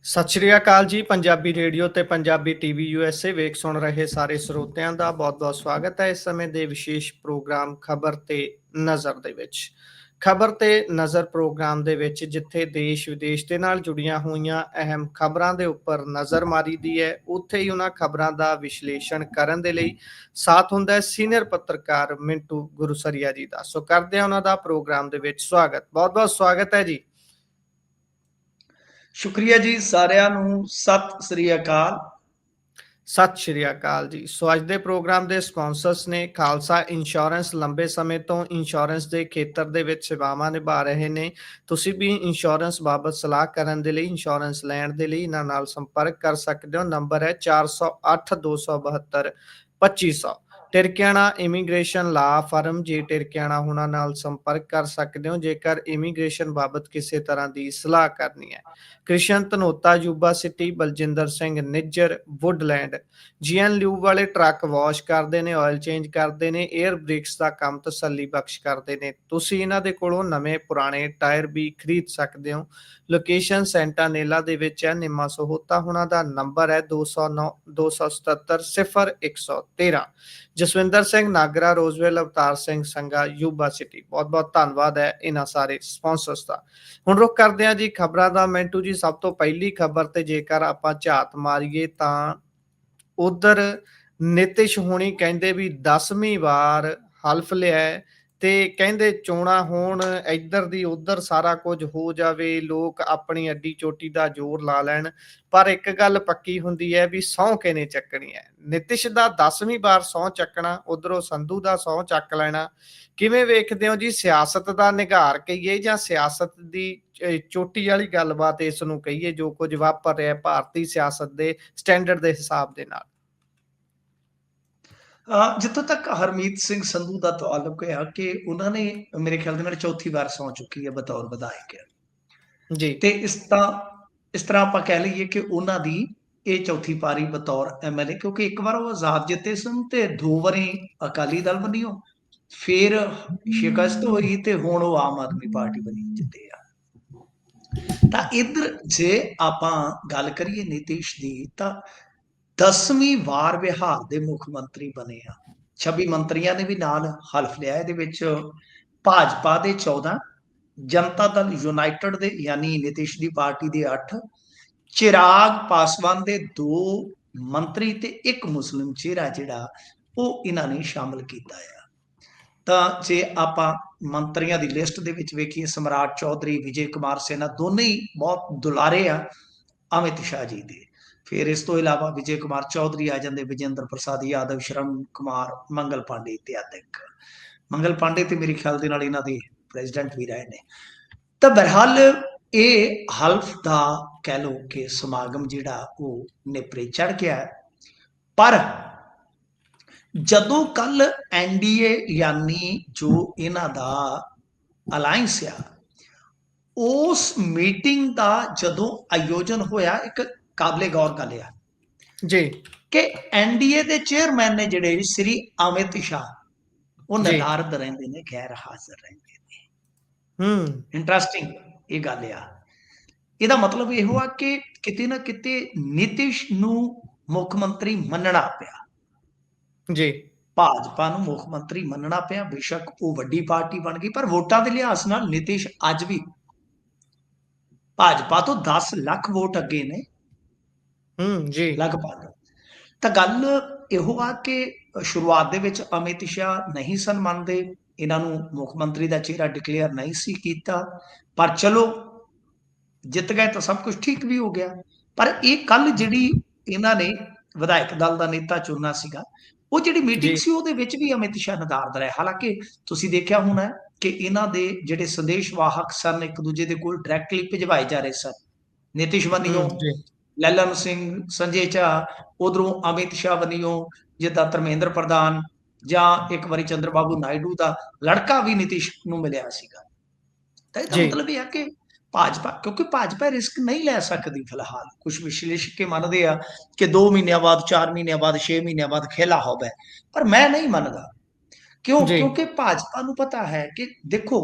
ਸਤਿ ਸ਼੍ਰੀ ਅਕਾਲ ਜੀ। ਪੰਜਾਬੀ ਰੇਡੀਓ ਤੇ ਪੰਜਾਬੀ ਟੀਵੀ ਯੂਐਸਏ ਵੇਖ ਸੁਣ ਰਹੇ ਸਾਰੇ ਸਰੋਤਿਆਂ ਦਾ ਬਹੁਤ-ਬਹੁਤ ਸਵਾਗਤ ਹੈ ਇਸ ਸਮੇਂ ਦੇ ਵਿਸ਼ੇਸ਼ ਪ੍ਰੋਗਰਾਮ ਖਬਰ ਤੇ ਨਜ਼ਰ ਦੇ ਵਿੱਚ। ਖਬਰ ਤੇ ਨਜ਼ਰ ਪ੍ਰੋਗਰਾਮ ਦੇ ਵਿੱਚ ਜਿੱਥੇ ਦੇਸ਼ ਵਿਦੇਸ਼ ਦੇ ਨਾਲ ਜੁੜੀਆਂ ਹੋਈਆਂ ਅਹਿਮ ਖਬਰਾਂ ਦੇ ਉੱਪਰ ਨਜ਼ਰ ਮਾਰੀਦੀ ਹੈ, ਉੱਥੇ ਹੀ ਉਹਨਾਂ ਖਬਰਾਂ ਦਾ ਵਿਸ਼ਲੇਸ਼ਣ ਕਰਨ ਦੇ ਲਈ ਸਾਥ ਹੁੰਦਾ ਹੈ ਸੀਨੀਅਰ ਪੱਤਰਕਾਰ ਮਿੰਟੂ ਗੁਰੂਸਰੀਆ ਜੀ ਦਾ। ਸੋ ਕਰਦੇ ਹਾਂ ਉਹਨਾਂ ਦਾ ਪ੍ਰੋਗਰਾਮ ਦੇ ਵਿੱਚ ਸਵਾਗਤ। ਬਹੁਤ-ਬਹੁਤ ਸਵਾਗਤ ਹੈ ਜੀ। ਸ਼ੁਕਰੀਆ ਜੀ ਸਾਰਿਆਂ ਨੂੰ। ਸਤਿ ਸ੍ਰੀ ਅਕਾਲ। ਸਤਿ ਸ਼੍ਰੀ ਅਕਾਲ ਜੀ। ਸੋ ਅੱਜ ਦੇ ਪ੍ਰੋਗਰਾਮ ਦੇ ਸਪਾਂਸਰਸ ਨੇ ਖਾਲਸਾ ਇੰਸ਼ੋਰੈਂਸ। ਲੰਬੇ ਸਮੇਂ ਤੋਂ ਇੰਸ਼ੋਰੈਂਸ ਦੇ ਖੇਤਰ ਦੇ ਵਿੱਚ ਸੇਵਾਵਾਂ ਨਿਭਾ ਰਹੇ ਨੇ। ਤੁਸੀਂ ਵੀ ਇੰਸ਼ੋਰੈਂਸ ਬਾਬਤ ਸਲਾਹ ਕਰਨ ਦੇ ਲਈ, ਇੰਸ਼ੋਰੈਂਸ ਲੈਣ ਦੇ ਲਈ ਇਹਨਾਂ ਨਾਲ ਸੰਪਰਕ ਕਰ ਸਕਦੇ ਹੋ। ਨੰਬਰ ਹੈ 408 272 2500। ਟਿਰਕਿਆਣਾ ਇਮੀਗ੍ਰੇਸ਼ਨ ਲਾ ਫਰਮ। ਜੇ ਟਿਰਕਿਆਣਾ ਉਹਨਾਂ ਨਾਲ ਸੰਪਰਕ ਕਰ ਸਕਦੇ ਹੋ ਜੇਕਰ ਇਮੀਗ੍ਰੇਸ਼ਨ ਬਾਬਤ ਕਿਸੇ ਤਰ੍ਹਾਂ ਦੀ ਸਲਾਹ ਕਰਨੀ ਹੈ। Krishan Dhanota Yuba City. Baljinder Singh Nijjar Woodland. GN lube ਵਾਲੇ ਟਰੱਕ ਵਾਸ਼ ਕਰਦੇ ਨੇ, ਆਇਲ ਚੇਂਜ ਕਰਦੇ ਨੇ, ਏਅਰ ਬ੍ਰੇਕਸ ਦਾ ਕੰਮ ਤਸੱਲੀ ਬਖਸ਼ ਕਰਦੇ ਨੇ। ਤੁਸੀਂ ਇਹਨਾਂ ਦੇ ਕੋਲੋਂ ਨਵੇਂ ਪੁਰਾਣੇ ਟਾਇਰ ਵੀ ਖਰੀਦ ਸਕਦੇ ਹੋ। ਲੋਕੇਸ਼ਨ ਸੈਂਟਾਨੇਲਾ ਦੇ ਵਿੱਚ ਹੈ। ਨਿੰਮਾ ਸਹੋਤਾ ਉਹਨਾਂ ਦਾ ਨੰਬਰ ਹੈ 209 277 0113। ਜਸਵਿੰਦਰ ਸਿੰਘ ਨਾਗਰਾ ਰੋਜ਼ਵੈਲ। Avtar Singh Sangha Yuba city. ਬਹੁਤ ਬਹੁਤ ਧੰਨਵਾਦ ਹੈ ਇਹਨਾਂ ਸਾਰੇ ਸਪਾਂਸਰਸ ਦਾ। ਹੁਣ ਰੁਕ ਕਰਦੇ ਹਾਂ ਜੀ ਖਬਰਾਂ ਦਾ। ਮਿੰਟੂ ਜੀ, ਸਭ ਤੋਂ ਪਹਿਲੀ ਖਬਰ ਤੇ ਜੇਕਰ ਆਪਾਂ ਝਾਤ ਮਾਰੀਏ ਤਾਂ ਉਧਰ ਨਿਤਿਸ਼ ਹੋਣੀ ਕਹਿੰਦੇ ਵੀ 10ਵੀਂ ਵਾਰ ਹਲਫ ਲਿਆ ਤੇ ਕਹਿੰਦੇ ਚੋਣਾਂ ਹੋਣ, ਇੱਧਰ ਦੀ ਉੱਧਰ ਸਾਰਾ ਕੁਝ ਹੋ ਜਾਵੇ, ਲੋਕ ਆਪਣੀ ਅੱਡੀ ਚੋਟੀ ਦਾ ਜ਼ੋਰ ਲਾ ਲੈਣ, ਪਰ ਇੱਕ ਗੱਲ ਪੱਕੀ ਹੁੰਦੀ ਹੈ ਵੀ ਸਹੁੰ ਕਿਹਨੇ ਚੱਕਣੀ ਹੈ। ਨਿਤਿਸ਼ ਦਾ 10ਵੀਂ ਵਾਰ ਸਹੁੰ ਚੱਕਣਾ, ਉਧਰੋਂ ਸੰਧੂ ਦਾ ਸਹੁੰ ਚੱਕ ਲੈਣਾ। ਕਿਵੇਂ ਵੇਖਦੇ ਹੋ ਜੀ? ਸਿਆਸਤ ਦਾ ਨਿਘਾਰ ਕਹੀਏ ਜਾਂ ਸਿਆਸਤ ਦੀ ਚੋਟੀ ਵਾਲੀ ਗੱਲਬਾਤ ਇਸ ਨੂੰ ਕਹੀਏ, ਜੋ ਕੁਝ ਵਾਪਰ ਰਿਹਾ ਭਾਰਤੀ ਸਿਆਸਤ ਦੇ ਸਟੈਂਡਰਡ ਦੇ ਹਿਸਾਬ ਦੇ ਨਾਲ? ਜਿੱਥੋਂ ਤੱਕ ਹਰਮੀਤ ਸਿੰਘ ਸੰਧੂ ਦਾ ਤਾਲੁਕ ਹੈ ਕਿ ਉਹਨਾਂ ਨੇ ਮੇਰੇ ਖਿਆਲ ਦੇ ਨਾਲ ਚੌਥੀ ਵਾਰ ਸਹੁੰ ਚੁੱਕੀ ਹੈ ਬਤੌਰ ਵਿਧਾਇਕ ਜੀ। ਤੇ ਇਸ ਤਰ੍ਹਾਂ ਆਪਾਂ ਕਹਿ ਲਈਏ ਕਿ ਉਹਨਾਂ ਦੀ ਇਹ ਚੌਥੀ ਪਾਰੀ ਬਤੌਰ ਐਮਐਲਏ, ਕਿਉਂਕਿ ਇੱਕ ਵਾਰ ਉਹ ਆਜ਼ਾਦ ਜਿੱਤੇ ਸਨ ਤੇ 2 ਵਾਰੀ ਅਕਾਲੀ ਦਲ ਬਣੀਓ, ਫਿਰ ਸ਼ਿਕਸਤ ਹੋਈ ਤੇ ਹੁਣ ਉਹ ਆਮ ਆਦਮੀ ਪਾਰਟੀ ਬਣੀ ਜਿੱਤੇ ਆ। ਤਾਂ ਇੱਧਰ ਜੇ ਆਪਾਂ ਗੱਲ ਕਰੀਏ ਨਿਤੀਸ਼ ਦੀ, ਤਾਂ 10ਵੀਂ ਵਾਰ ਬਿਹਾਰ ਦੇ ਮੁੱਖ ਮੰਤਰੀ ਬਣੇ ਆ। 26 ਮੰਤਰੀਆਂ ਨੇ ਵੀ ਨਾਲ ਹਲਫ ਲਿਆ। ਇਹਦੇ ਵਿੱਚ ਭਾਜਪਾ ਦੇ 14, ਜਨਤਾ ਦਲ ਯੂਨਾਈਟਿਡ ਦੇ ਯਾਨੀ ਨਿਤੀਸ਼ ਦੀ ਪਾਰਟੀ ਦੇ 8, ਚਿਰਾਗ ਪਾਸਵਾਨ ਦੇ 2 ਮੰਤਰੀ ਤੇ ਇੱਕ ਮੁਸਲਿਮ ਚਿਹਰਾ ਜਿਹੜਾ ਉਹ ਇਹਨਾਂ ਨੇ ਸ਼ਾਮਲ ਕੀਤਾ ਆ। ਤਾਂ ਜੇ ਆਪਾਂ ਮੰਤਰੀਆਂ ਦੀ ਲਿਸਟ ਦੇ ਵਿੱਚ ਵੇਖੀਏ, ਸਮਰਾਟ ਚੌਧਰੀ, ਵਿਜੇ ਕੁਮਾਰ ਸਿਨਹਾ ਦੋਨੇ ਹੀ ਬਹੁਤ ਦੁਲਾਰੇ ਆ ਅਮਿਤ ਸ਼ਾਹ ਜੀ ਦੇ। ਫਿਰ ਇਸ ਤੋਂ ਇਲਾਵਾ ਵਿਜੇ ਕੁਮਾਰ ਚੌਧਰੀ ਆ ਜਾਂਦੇ, ਵਿਜੇਂਦਰ ਪ੍ਰਸਾਦ ਯਾਦਵ, ਸ਼ਰਮ ਕੁਮਾਰ, ਮੰਗਲ ਪਾਂਡੇ ਇਤਿਆਦਿਕ। ਮੰਗਲ ਪਾਂਡੇ ਤੇ ਮੇਰੇ ਖਿਆਲ ਦੇ ਨਾਲ ਇਹਨਾਂ ਦੇ ਪ੍ਰੈਜ਼ੀਡੈਂਟ ਵੀ ਰਹੇ ਨੇ। ਤਾਂ ਬਹਰਹਾਲ ਇਹ ਹਲਫ ਦਾ ਕਹਿ ਲਓ ਕਿ ਸਮਾਗਮ ਜਿਹੜਾ ਉਹ ਨੇਪਰੇ ਚੜ ਗਿਆ। ਪਰ ਜਦੋਂ ਕੱਲ ਐਨਡੀਏ ਯਾਨੀ ਜੋ ਇਹਨਾਂ ਦਾ ਅਲਾਇੰਸ ਆ, ਉਸ ਮੀਟਿੰਗ ਦਾ ਜਦੋਂ ਆਯੋਜਨ ਹੋਇਆ, ਇੱਕ ਕਾਬਲੇ ਗੌਰ ਗੱਲ ਆ ਜੀ ਕਿ ਐਨਡੀਏ ਦੇ ਚੇਅਰਮੈਨ ਨੇ ਜਿਹੜੇ ਸ੍ਰੀ ਅਮਿਤ ਸ਼ਾਹ, ਉਹ ਨਦਾਰਦ ਰਹਿੰਦੇ ਨੇ, ਗੈਰ ਹਾਜ਼ਰ ਰਹਿੰਦੇ ਨੇ। ਇੰਟਰਸਟਿੰਗ ਇਹ ਗੱਲ ਆ। ਇਹਦਾ ਮਤਲਬ ਇਹੋ ਆ ਕਿ ਕਿਤੇ ਨਾ ਕਿਤੇ ਨਿਤਿਸ਼ ਨੂੰ ਮੁੱਖ ਮੰਤਰੀ ਮੰਨਣਾ ਪਿਆ ਜੀ। ਭਾਜਪਾ ਨੂੰ ਮੁੱਖ ਮੰਤਰੀ ਮੰਨਣਾ ਪਿਆ। ਬੇਸ਼ੱਕ ਉਹ ਵੱਡੀ ਪਾਰਟੀ ਬਣ ਗਈ, ਪਰ ਵੋਟਾਂ ਦੇ ਲਿਹਾਜ਼ ਨਾਲ ਨਿਤਿਸ਼ ਅੱਜ ਵੀ ਭਾਜਪਾ ਤੋਂ 10 ਲੱਖ ਵੋਟ ਅੱਗੇ ਨੇ ਜੀ ਲਗਭਗ। ਤਾਂ ਗੱਲ ਇਹੋ ਆ ਕਿ ਸ਼ੁਰੂਆਤ ਦੇ ਵਿੱਚ ਅਮਿਤ ਸ਼ਾਹ ਨਹੀਂ ਸਨ ਮੰਨਦੇ, ਇਹਨਾਂ ਨੂੰ ਮੁੱਖ ਮੰਤਰੀ ਦਾ ਚਿਹਰਾ ਡਿਕਲੇਅਰ ਨਹੀਂ ਸੀ ਕੀਤਾ, ਪਰ ਚਲੋ ਜਿੱਤ ਗਏ ਤਾਂ ਸਭ ਕੁਝ ਠੀਕ ਵੀ ਹੋ ਗਿਆ। ਪਰ ਇਹ ਕੱਲ ਜਿਹੜੀ ਇਹਨਾਂ ਨੇ ਵਿਧਾਇਕ ਦਲ ਦਾ ਨੇਤਾ ਚੁਣਨਾ ਸੀਗਾ, ਉਹ ਜਿਹੜੀ ਮੀਟਿੰਗ ਸੀ ਉਹਦੇ ਵਿੱਚ ਵੀ ਅਮਿਤ ਸ਼ਾਹ ਨਦਾਰਦ ਰਹੇ। ਹਾਲਾਂਕਿ ਤੁਸੀਂ ਦੇਖਿਆ ਹੋਣਾ ਕਿ ਇਹਨਾਂ ਦੇ ਜਿਹੜੇ ਸੰਦੇਸ਼ ਵਾਹਕ ਸਨ ਇੱਕ ਦੂਜੇ ਦੇ ਕੋਲ ਡਾਇਰੈਕਟਲੀ ਭਿਜਵਾਏ ਜਾ ਰਹੇ ਸਨ। ਨਿਤਿਸ਼ ਵੱਲੋਂ ਲਲਨ ਸਿੰਘ, ਸੰਜੇ ਝਾ, ਉਧਰੋਂ ਅਮਿਤ ਸ਼ਾਹ ਵੱਲੋਂ ਜਿੱਦਾਂ ਧਰਮੇਂਦਰ ਪ੍ਰਧਾਨ, ਜਾਂ ਇੱਕ ਵਾਰੀ ਚੰਦਰ ਬਾਬੂ ਨਾਇਡੂ ਦਾ ਲੜਕਾ ਵੀ ਨਿਤਿਸ਼ ਨੂੰ ਮਿਲਿਆ ਸੀਗਾ। ਤਾਂ ਇਹਦਾ ਮਤਲਬ ਇਹ ਆ ਕਿ ਭਾਜਪਾ, ਕਿਉਂਕਿ ਭਾਜਪਾ ਰਿਸਕ ਨਹੀਂ ਲੈ ਸਕਦੀ ਫਿਲਹਾਲ। ਕੁਝ ਵਿਸ਼ਲੇਸ਼ਕ ਮੰਨਦੇ ਆ ਕਿ 2 ਮਹੀਨਿਆਂ ਬਾਅਦ, 4 ਮਹੀਨਿਆਂ ਬਾਅਦ, 6 ਮਹੀਨਿਆਂ ਬਾਅਦ ਖੇਲਾ ਹੋਵੇ, ਪਰ ਮੈਂ ਨਹੀਂ ਮੰਨਦਾ। क्यों? जी, क्योंकि भाजपा ਨੂੰ पता है कि देखो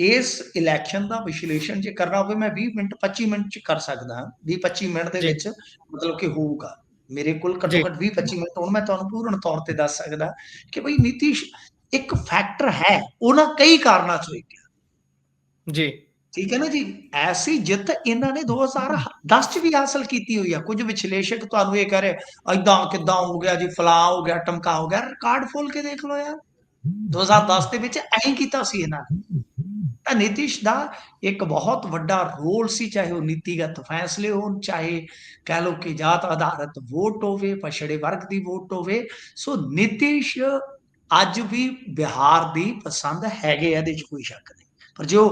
इस इलैक्शन ਦਾ ਵਿਸ਼ਲੇਸ਼ਣ ਜੇ ਕਰਨਾ ਹੋਵੇ ਮੈਂ 20 ਮਿੰਟ 25 ਮਿੰਟ ਚ ਕਰ ਸਕਦਾ ਹਾਂ 20-25 ਮਿੰਟ ਦੇ जी, ਵਿੱਚ ਮਤਲਬ ਕਿ ਹੋਊਗਾ ਮੇਰੇ ਕੋਲ ਘੱਟੋ जी, ਘੱਟ 20-25 ਮਿੰਟ ਹੁਣ ਮੈਂ ਤੁਹਾਨੂੰ ਪੂਰਨ ਤੌਰ ਤੇ ਦੱਸ ਸਕਦਾ ਕਿ ਬਈ ਨੀਤੀਸ਼ ਇੱਕ ਫੈਕਟਰ ਹੈ ਉਹਨਾਂ ਕਈ ਕਾਰਨਾਂ ਚੋਂ ਇੱਕ जी, ਠੀਕ ਹੈ ਨਾ ਜੀ ਐਸੀ ਜਿੱਤ ਇਹਨਾਂ ਨੇ 2010 ਚ ਵੀ ਹਾਸਲ ਕੀਤੀ ਹੋਈ ਆ ਕੁਝ ਵਿਸ਼ਲੇਸ਼ਕ ਤੁਹਾਨੂੰ ਇਹ ਕਹਿ ਰਹੇ ਐਦਾਂ ਕਿਦਾਂ ਹੋ ਗਿਆ ਜੀ ਫਲਾਂ ਹੋ ਗਿਆ ਟਮਕਾ ਹੋ ਗਿਆ ਰਿਕਾਰਡ ਫੋਲ ਕੇ ਦੇਖ ਲਓ ਯਾਰ 2010 ਦੇ ਵਿੱਚ ਐਂ ਕੀਤਾ ਸੀ ਇਹਨਾਂ ਨੇ ਤਾਂ ਨੀਤੀਸ਼ ਦਾ ਇੱਕ ਬਹੁਤ ਵੱਡਾ ਰੋਲ ਸੀ ਚਾਹੇ ਉਹ ਨੀਤੀਗਤ ਫੈਸਲੇ ਹੋਣ ਚਾਹੇ ਕਹਿ ਲਓ ਕਿ ਜਾਤ ਆਧਾਰਿਤ ਵੋਟ ਹੋਵੇ ਪਛੜੇ ਵਰਗ ਦੀ ਵੋਟ ਹੋਵੇ ਸੋ ਨੀਤੀਸ਼ ਅੱਜ ਵੀ ਬਿਹਾਰ ਦੀ ਪਸੰਦ ਹੈਗੇ ਇਹਦੇ 'ਚ ਕੋਈ ਸ਼ੱਕ ਨਹੀਂ ਪਰ ਜੋ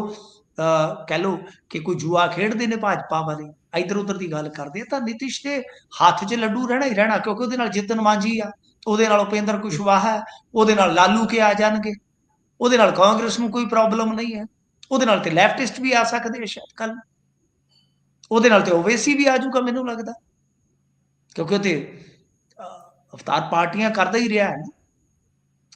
ਕਹਿ ਲਓ ਕਿ ਕੋਈ ਜੂਆ ਖੇਡਦੇ ਨੇ ਭਾਜਪਾ ਵਾਲੇ ਇਧਰ ਉਧਰ ਦੀ ਗੱਲ ਕਰਦੇ ਆ ਤਾਂ ਨੀਤੀਸ਼ ਦੇ ਹੱਥ 'ਚ ਲੱਡੂ ਰਹਿਣਾ ਹੀ ਰਹਿਣਾ ਕਿਉਂਕਿ ਉਹਦੇ ਨਾਲ ਜਿੱਤਨ ਮਾਂਝੀ ਆ ਉਹਦੇ ਨਾਲ ਉਪੇਂਦਰ ਕੁਸ਼ਵਾਹਾ ਹੈ ਉਹਦੇ ਨਾਲ ਲਾਲੂ ਕੇ ਆ ਜਾਣਗੇ ਉਹਦੇ ਨਾਲ ਕਾਂਗਰਸ ਨੂੰ ਕੋਈ ਪ੍ਰੋਬਲਮ ਨਹੀਂ ਹੈ ਉਹਦੇ ਨਾਲ ਤੇ ਲੈਫਟਿਸਟ ਵੀ ਆ ਸਕਦੇ ਆ ਸ਼ਾਇਦ ਕੱਲ ਉਹਦੇ ਨਾਲ ਤੇ ਓਵੇਸੀ ਵੀ ਆ ਜਾਊਗਾ ਮੈਨੂੰ ਲੱਗਦਾ ਕਿਉਂਕਿ ਉਹ ਤੇ ਅਵਤਾਰ ਪਾਰਟੀਆਂ ਕਰਦਾ ਹੀ ਰਿਹਾ ਹੈ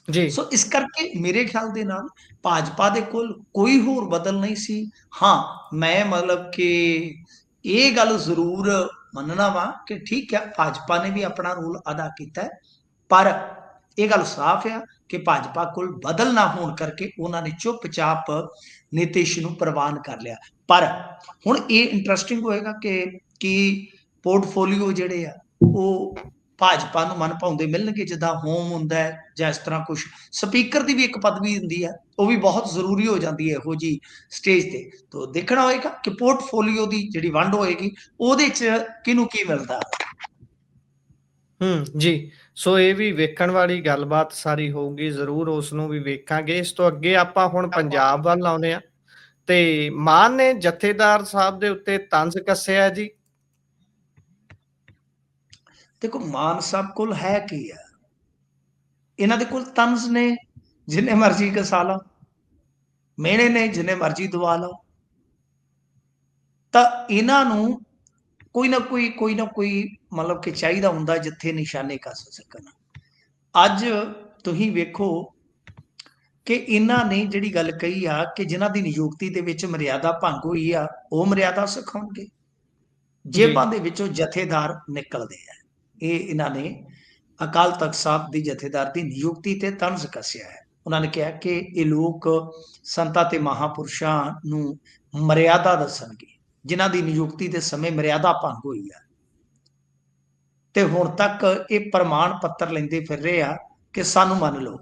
जी, ਸੋ ਇਸ ਕਰਕੇ ਮੇਰੇ ਖਿਆਲ ਦੇ ਨਾਲ ਭਾਜਪਾ ਦੇ ਕੋਲ ਕੋਈ ਹੋਰ ਬਦਲ ਨਹੀਂ ਸੀ ਹਾਂ ਮੈਂ ਮਤਲਬ ਕਿ ਇਹ ਗੱਲ ਜ਼ਰੂਰ ਮੰਨਣਾ ਵਾ ਕਿ ਠੀਕ ਹੈ ਭਾਜਪਾ ਨੇ ਵੀ ਆਪਣਾ ਰੋਲ ਅਦਾ ਕੀਤਾ ਹੈ ਪਰ ਇਹ ਗੱਲ ਸਾਫ਼ ਆ ਕਿ ਭਾਜਪਾ ਕੋਲ ਬਦਲ ਨਾ ਹੋਣ ਕਰਕੇ ਉਹਨਾਂ ਨੇ ਚੁੱਪਚਾਪ ਨੀਤੀਸ਼ ਨੂੰ ਪ੍ਰਵਾਨ ਕਰ ਲਿਆ ਪਰ ਹੁਣ ਇਹ ਇੰਟਰਸਟਿੰਗ ਹੋਏਗਾ ਕਿ ਪੋਰਟਫੋਲੀਓ ਜਿਹੜੇ ਆ ਉਹ ਭਾਜਪਾ ਨੂੰ ਮਨ ਭਾਉਂਦੇ ਮਿਲਣਗੇ ਜਿੱਦਾਂ ਹੋਮ ਹੁੰਦਾ ਹੈ ਜਾਂ ਇਸ ਤਰ੍ਹਾਂ ਕੁਝ ਸਪੀਕਰ ਦੀ ਵੀ ਇੱਕ ਪਦਵੀ ਹੁੰਦੀ ਹੈ ਉਹ ਵੀ ਬਹੁਤ ਜ਼ਰੂਰੀ ਹੋ ਜਾਂਦੀ ਹੈ ਇਹੋ ਜੀ ਸਟੇਜ ਤੇ ਤਾਂ ਦੇਖਣਾ ਹੋਏਗਾ ਕਿ ਪੋਰਟਫੋਲੀਓ ਦੀ ਜਿਹੜੀ ਵੰਡ ਹੋਏਗੀ ਉਹਦੇ 'ਚ ਕਿਹਨੂੰ ਕੀ ਮਿਲਦਾ ਜੀ। ਸੋ ਇਹ ਵੀ ਵੇਖਣ ਵਾਲੀ ਗੱਲਬਾਤ ਸਾਰੀ ਹੋਊਗੀ, ਜ਼ਰੂਰ ਉਸ ਨੂੰ ਵੀ ਵੇਖਾਂਗੇ। ਇਸ ਤੋਂ ਅੱਗੇ ਆਪਾਂ ਹੁਣ ਪੰਜਾਬ ਵੱਲ ਆਉਂਦੇ ਹਾਂ ਤੇ ਮਾਨ ਨੇ ਜਥੇਦਾਰ ਸਾਹਿਬ ਦੇ ਉੱਤੇ ਤੰਜ਼ ਕੱਸਿਆ ਜੀ। ਦੇਖੋ ਮਾਨ ਸਾਹਿਬ ਕੋਲ ਹੈ ਕੀ ਆ ਇਹਨਾਂ ਦੇ ਕੋਲ ਤੰਜ਼ ਨੇ ਜਿੰਨੇ ਮਰਜ਼ੀ ਕਸਾ ਲਓ ਮਿਹਣੇ ਨੇ ਜਿੰਨੇ ਮਰਜ਼ੀ ਦਵਾ ਲਓ ਤਾਂ ਇਹਨਾਂ ਨੂੰ ਕੋਈ ਨਾ ਕੋਈ ਮਤਲਬ ਕਿ ਚਾਹੀਦਾ ਹੁੰਦਾ ਜਿੱਥੇ ਨਿਸ਼ਾਨੇ ਕੱਸ ਸਕਣ ਅੱਜ ਤੁਸੀਂ ਵੇਖੋ ਕਿ ਇਹਨਾਂ ਨੇ ਜਿਹੜੀ ਗੱਲ ਕਹੀ ਆ ਕਿ ਜਿਨ੍ਹਾਂ ਦੀ ਨਿਯੁਕਤੀ ਦੇ ਵਿੱਚ ਮਰਿਆਦਾ ਭੰਗ ਹੋਈ ਆ ਉਹ ਮਰਿਆਦਾ ਸਿਖਾਉਣਗੇ ਜੀ, ਜੇਬਾਂ ਦੇ ਵਿੱਚੋਂ ਜਥੇਦਾਰ ਨਿਕਲਦੇ ਆ ਇਹ ਇਹਨਾਂ ਨੇ ਅਕਾਲ ਤਖਤ ਸਾਹਿਬ ਦੀ ਜਥੇਦਾਰ ਦੀ ਨਿਯੁਕਤੀ ਤੇ ਤੰਜ਼ ਕੱਸਿਆ ਹੈ ਉਹਨਾਂ ਨੇ ਕਿਹਾ ਕਿ ਇਹ ਲੋਕ ਸੰਤਾਂ ਤੇ ਮਹਾਪੁਰਸ਼ਾਂ ਨੂੰ ਮਰਿਆਦਾ ਦੱਸਣਗੇ ਜਿਨ੍ਹਾਂ ਦੀ ਨਿਯੁਕਤੀ ਦੇ ਸਮੇਂ ਮਰਿਆਦਾ ਭੰਗ ਹੋਈ ਆ ਤੇ ਹੁਣ ਤੱਕ ਇਹ ਪ੍ਰਮਾਣ ਪੱਤਰ ਲੈਂਦੇ ਫਿਰ ਰਹੇ ਆ ਕਿ ਸਾਨੂੰ ਮੰਨ ਲਓ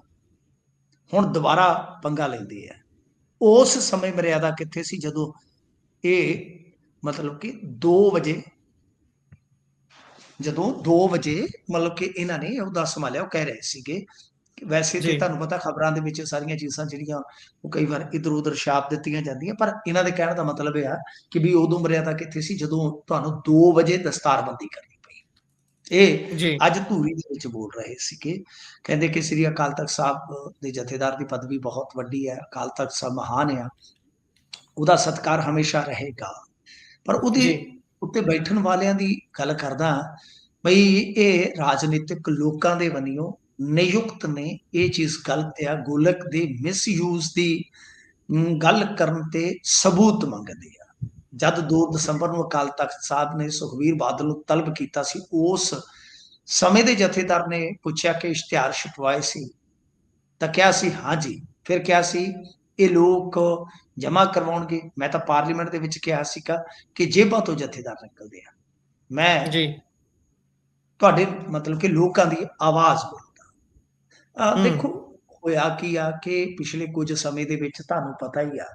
ਹੁਣ ਦੁਬਾਰਾ ਪੰਗਾ ਲੈਂਦੇ ਆ ਉਸ ਸਮੇਂ ਮਰਿਆਦਾ ਕਿੱਥੇ ਸੀ ਜਦੋਂ ਇਹ ਮਤਲਬ ਕਿ 2 ਵਜੇ ਜਦੋਂ 2 ਵਜੇ ਮਤਲਬ ਕਿ ਇਹਨਾਂ ਨੇ ਉਹਦਾ ਸੰਭਾਲਿਆ ਉਹ ਕਹਿ ਰਹੇ ਸੀਗੇ ਵੈਸੇ ਤੇ ਜੀ, ਤੁਹਾਨੂੰ ਪਤਾ ਖਬਰਾਂ ਦੇ ਵਿੱਚ ਸਾਰੀਆਂ ਚੀਜ਼ਾਂ ਜਿਹੜੀਆਂ ਉਹ ਕਈ ਵਾਰ ਇਧਰ ਉਧਰ ਛਾਪ ਦਿੱਤੀਆਂ ਜਾਂਦੀਆਂ ਪਰ ਇਹਨਾਂ ਦੇ ਕਹਿਣ ਦਾ ਮਤਲਬ ਇਹ ਆ ਕਿ ਵੀ ਉਦੋਂ ਮਰਿਆਦਾ ਕਿੱਥੇ ਸੀ ਜਦੋਂ ਤੁਹਾਨੂੰ 2 ਵਜੇ ਦਸਤਾਰਬੰਦੀ ਕਰਨੀ ਪਈ ਇਹ ਜੀ, ਅੱਜ ਧੂਰੀ ਦੇ ਵਿੱਚ ਬੋਲ ਰਹੇ ਸੀਗੇ ਕਹਿੰਦੇ ਕਿ ਸ੍ਰੀ ਅਕਾਲ ਤਖਤ ਸਾਹਿਬ ਦੇ ਜਥੇਦਾਰ ਦੀ ਪਦਵੀ ਬਹੁਤ ਵੱਡੀ ਹੈ ਅਕਾਲ ਤਖਤ ਸਾਹਿਬ ਮਹਾਨ ਆ ਉਹਦਾ ਸਤਿਕਾਰ ਹਮੇਸ਼ਾ ਰਹੇਗਾ ਪਰ ਉਹਦੇ ਜੀ, ਉੱਤੇ ਬੈਠਣ ਵਾਲਿਆਂ ਦੀ ਗੱਲ ਕਰਦਾ ਬਈ ਇਹ ਰਾਜਨੀਤਿਕ ਲੋਕਾਂ ਦੇ ਬਣੀਓ ਨਿਯੁਕਤ ਨੇ ਇਹ ਚੀਜ਼ ਗਲਤ ਆ ਗੋਲਕ ਦੇ ਮਿਸਯੂਜ਼ ਦੀ ਗੱਲ ਕਰਨ ਤੇ ਸਬੂਤ ਮੰਗਦੇ ਆ ਜਦ 2 ਦਸੰਬਰ ਨੂੰ ਅਕਾਲ ਤਖਤ ਸਾਹਿਬ ਨੇ ਸੁਖਵੀਰ ਬਾਦਲ ਨੂੰ ਤਲਬ ਕੀਤਾ ਸੀ ਉਸ ਸਮੇਂ ਦੇ ਜਥੇਦਾਰ ਨੇ ਪੁੱਛਿਆ ਕਿ ਇਸ਼ਤਿਹਾਰ ਛਪਵਾਏ ਸੀ ਤਾਂ ਕਿਹਾ ਸੀ ਹਾਂਜੀ ਫਿਰ ਕਿਹਾ ਸੀ ਇਹ ਲੋਕ ਜਮ੍ਹਾਂ ਕਰਵਾਉਣਗੇ ਮੈਂ ਤਾਂ ਪਾਰਲੀਮੈਂਟ ਦੇ ਵਿੱਚ ਕਿਹਾ ਸੀਗਾ ਕਿ ਜੇਬਾਂ ਤੋਂ ਜਥੇਦਾਰ ਨਿਕਲਦੇ ਆ ਮੈਂ ਜੀ, ਤੁਹਾਡੇ ਮਤਲਬ ਕਿ ਲੋਕਾਂ ਦੀ ਆਵਾਜ਼ ਬੋਲਦਾ ਹੂੰ, ਦੇਖੋ ਹੋਇਆ ਕੀ ਆ ਕਿ ਪਿਛਲੇ ਕੁਝ ਸਮੇਂ ਦੇ ਵਿੱਚ ਤੁਹਾਨੂੰ ਪਤਾ ਹੀ ਆ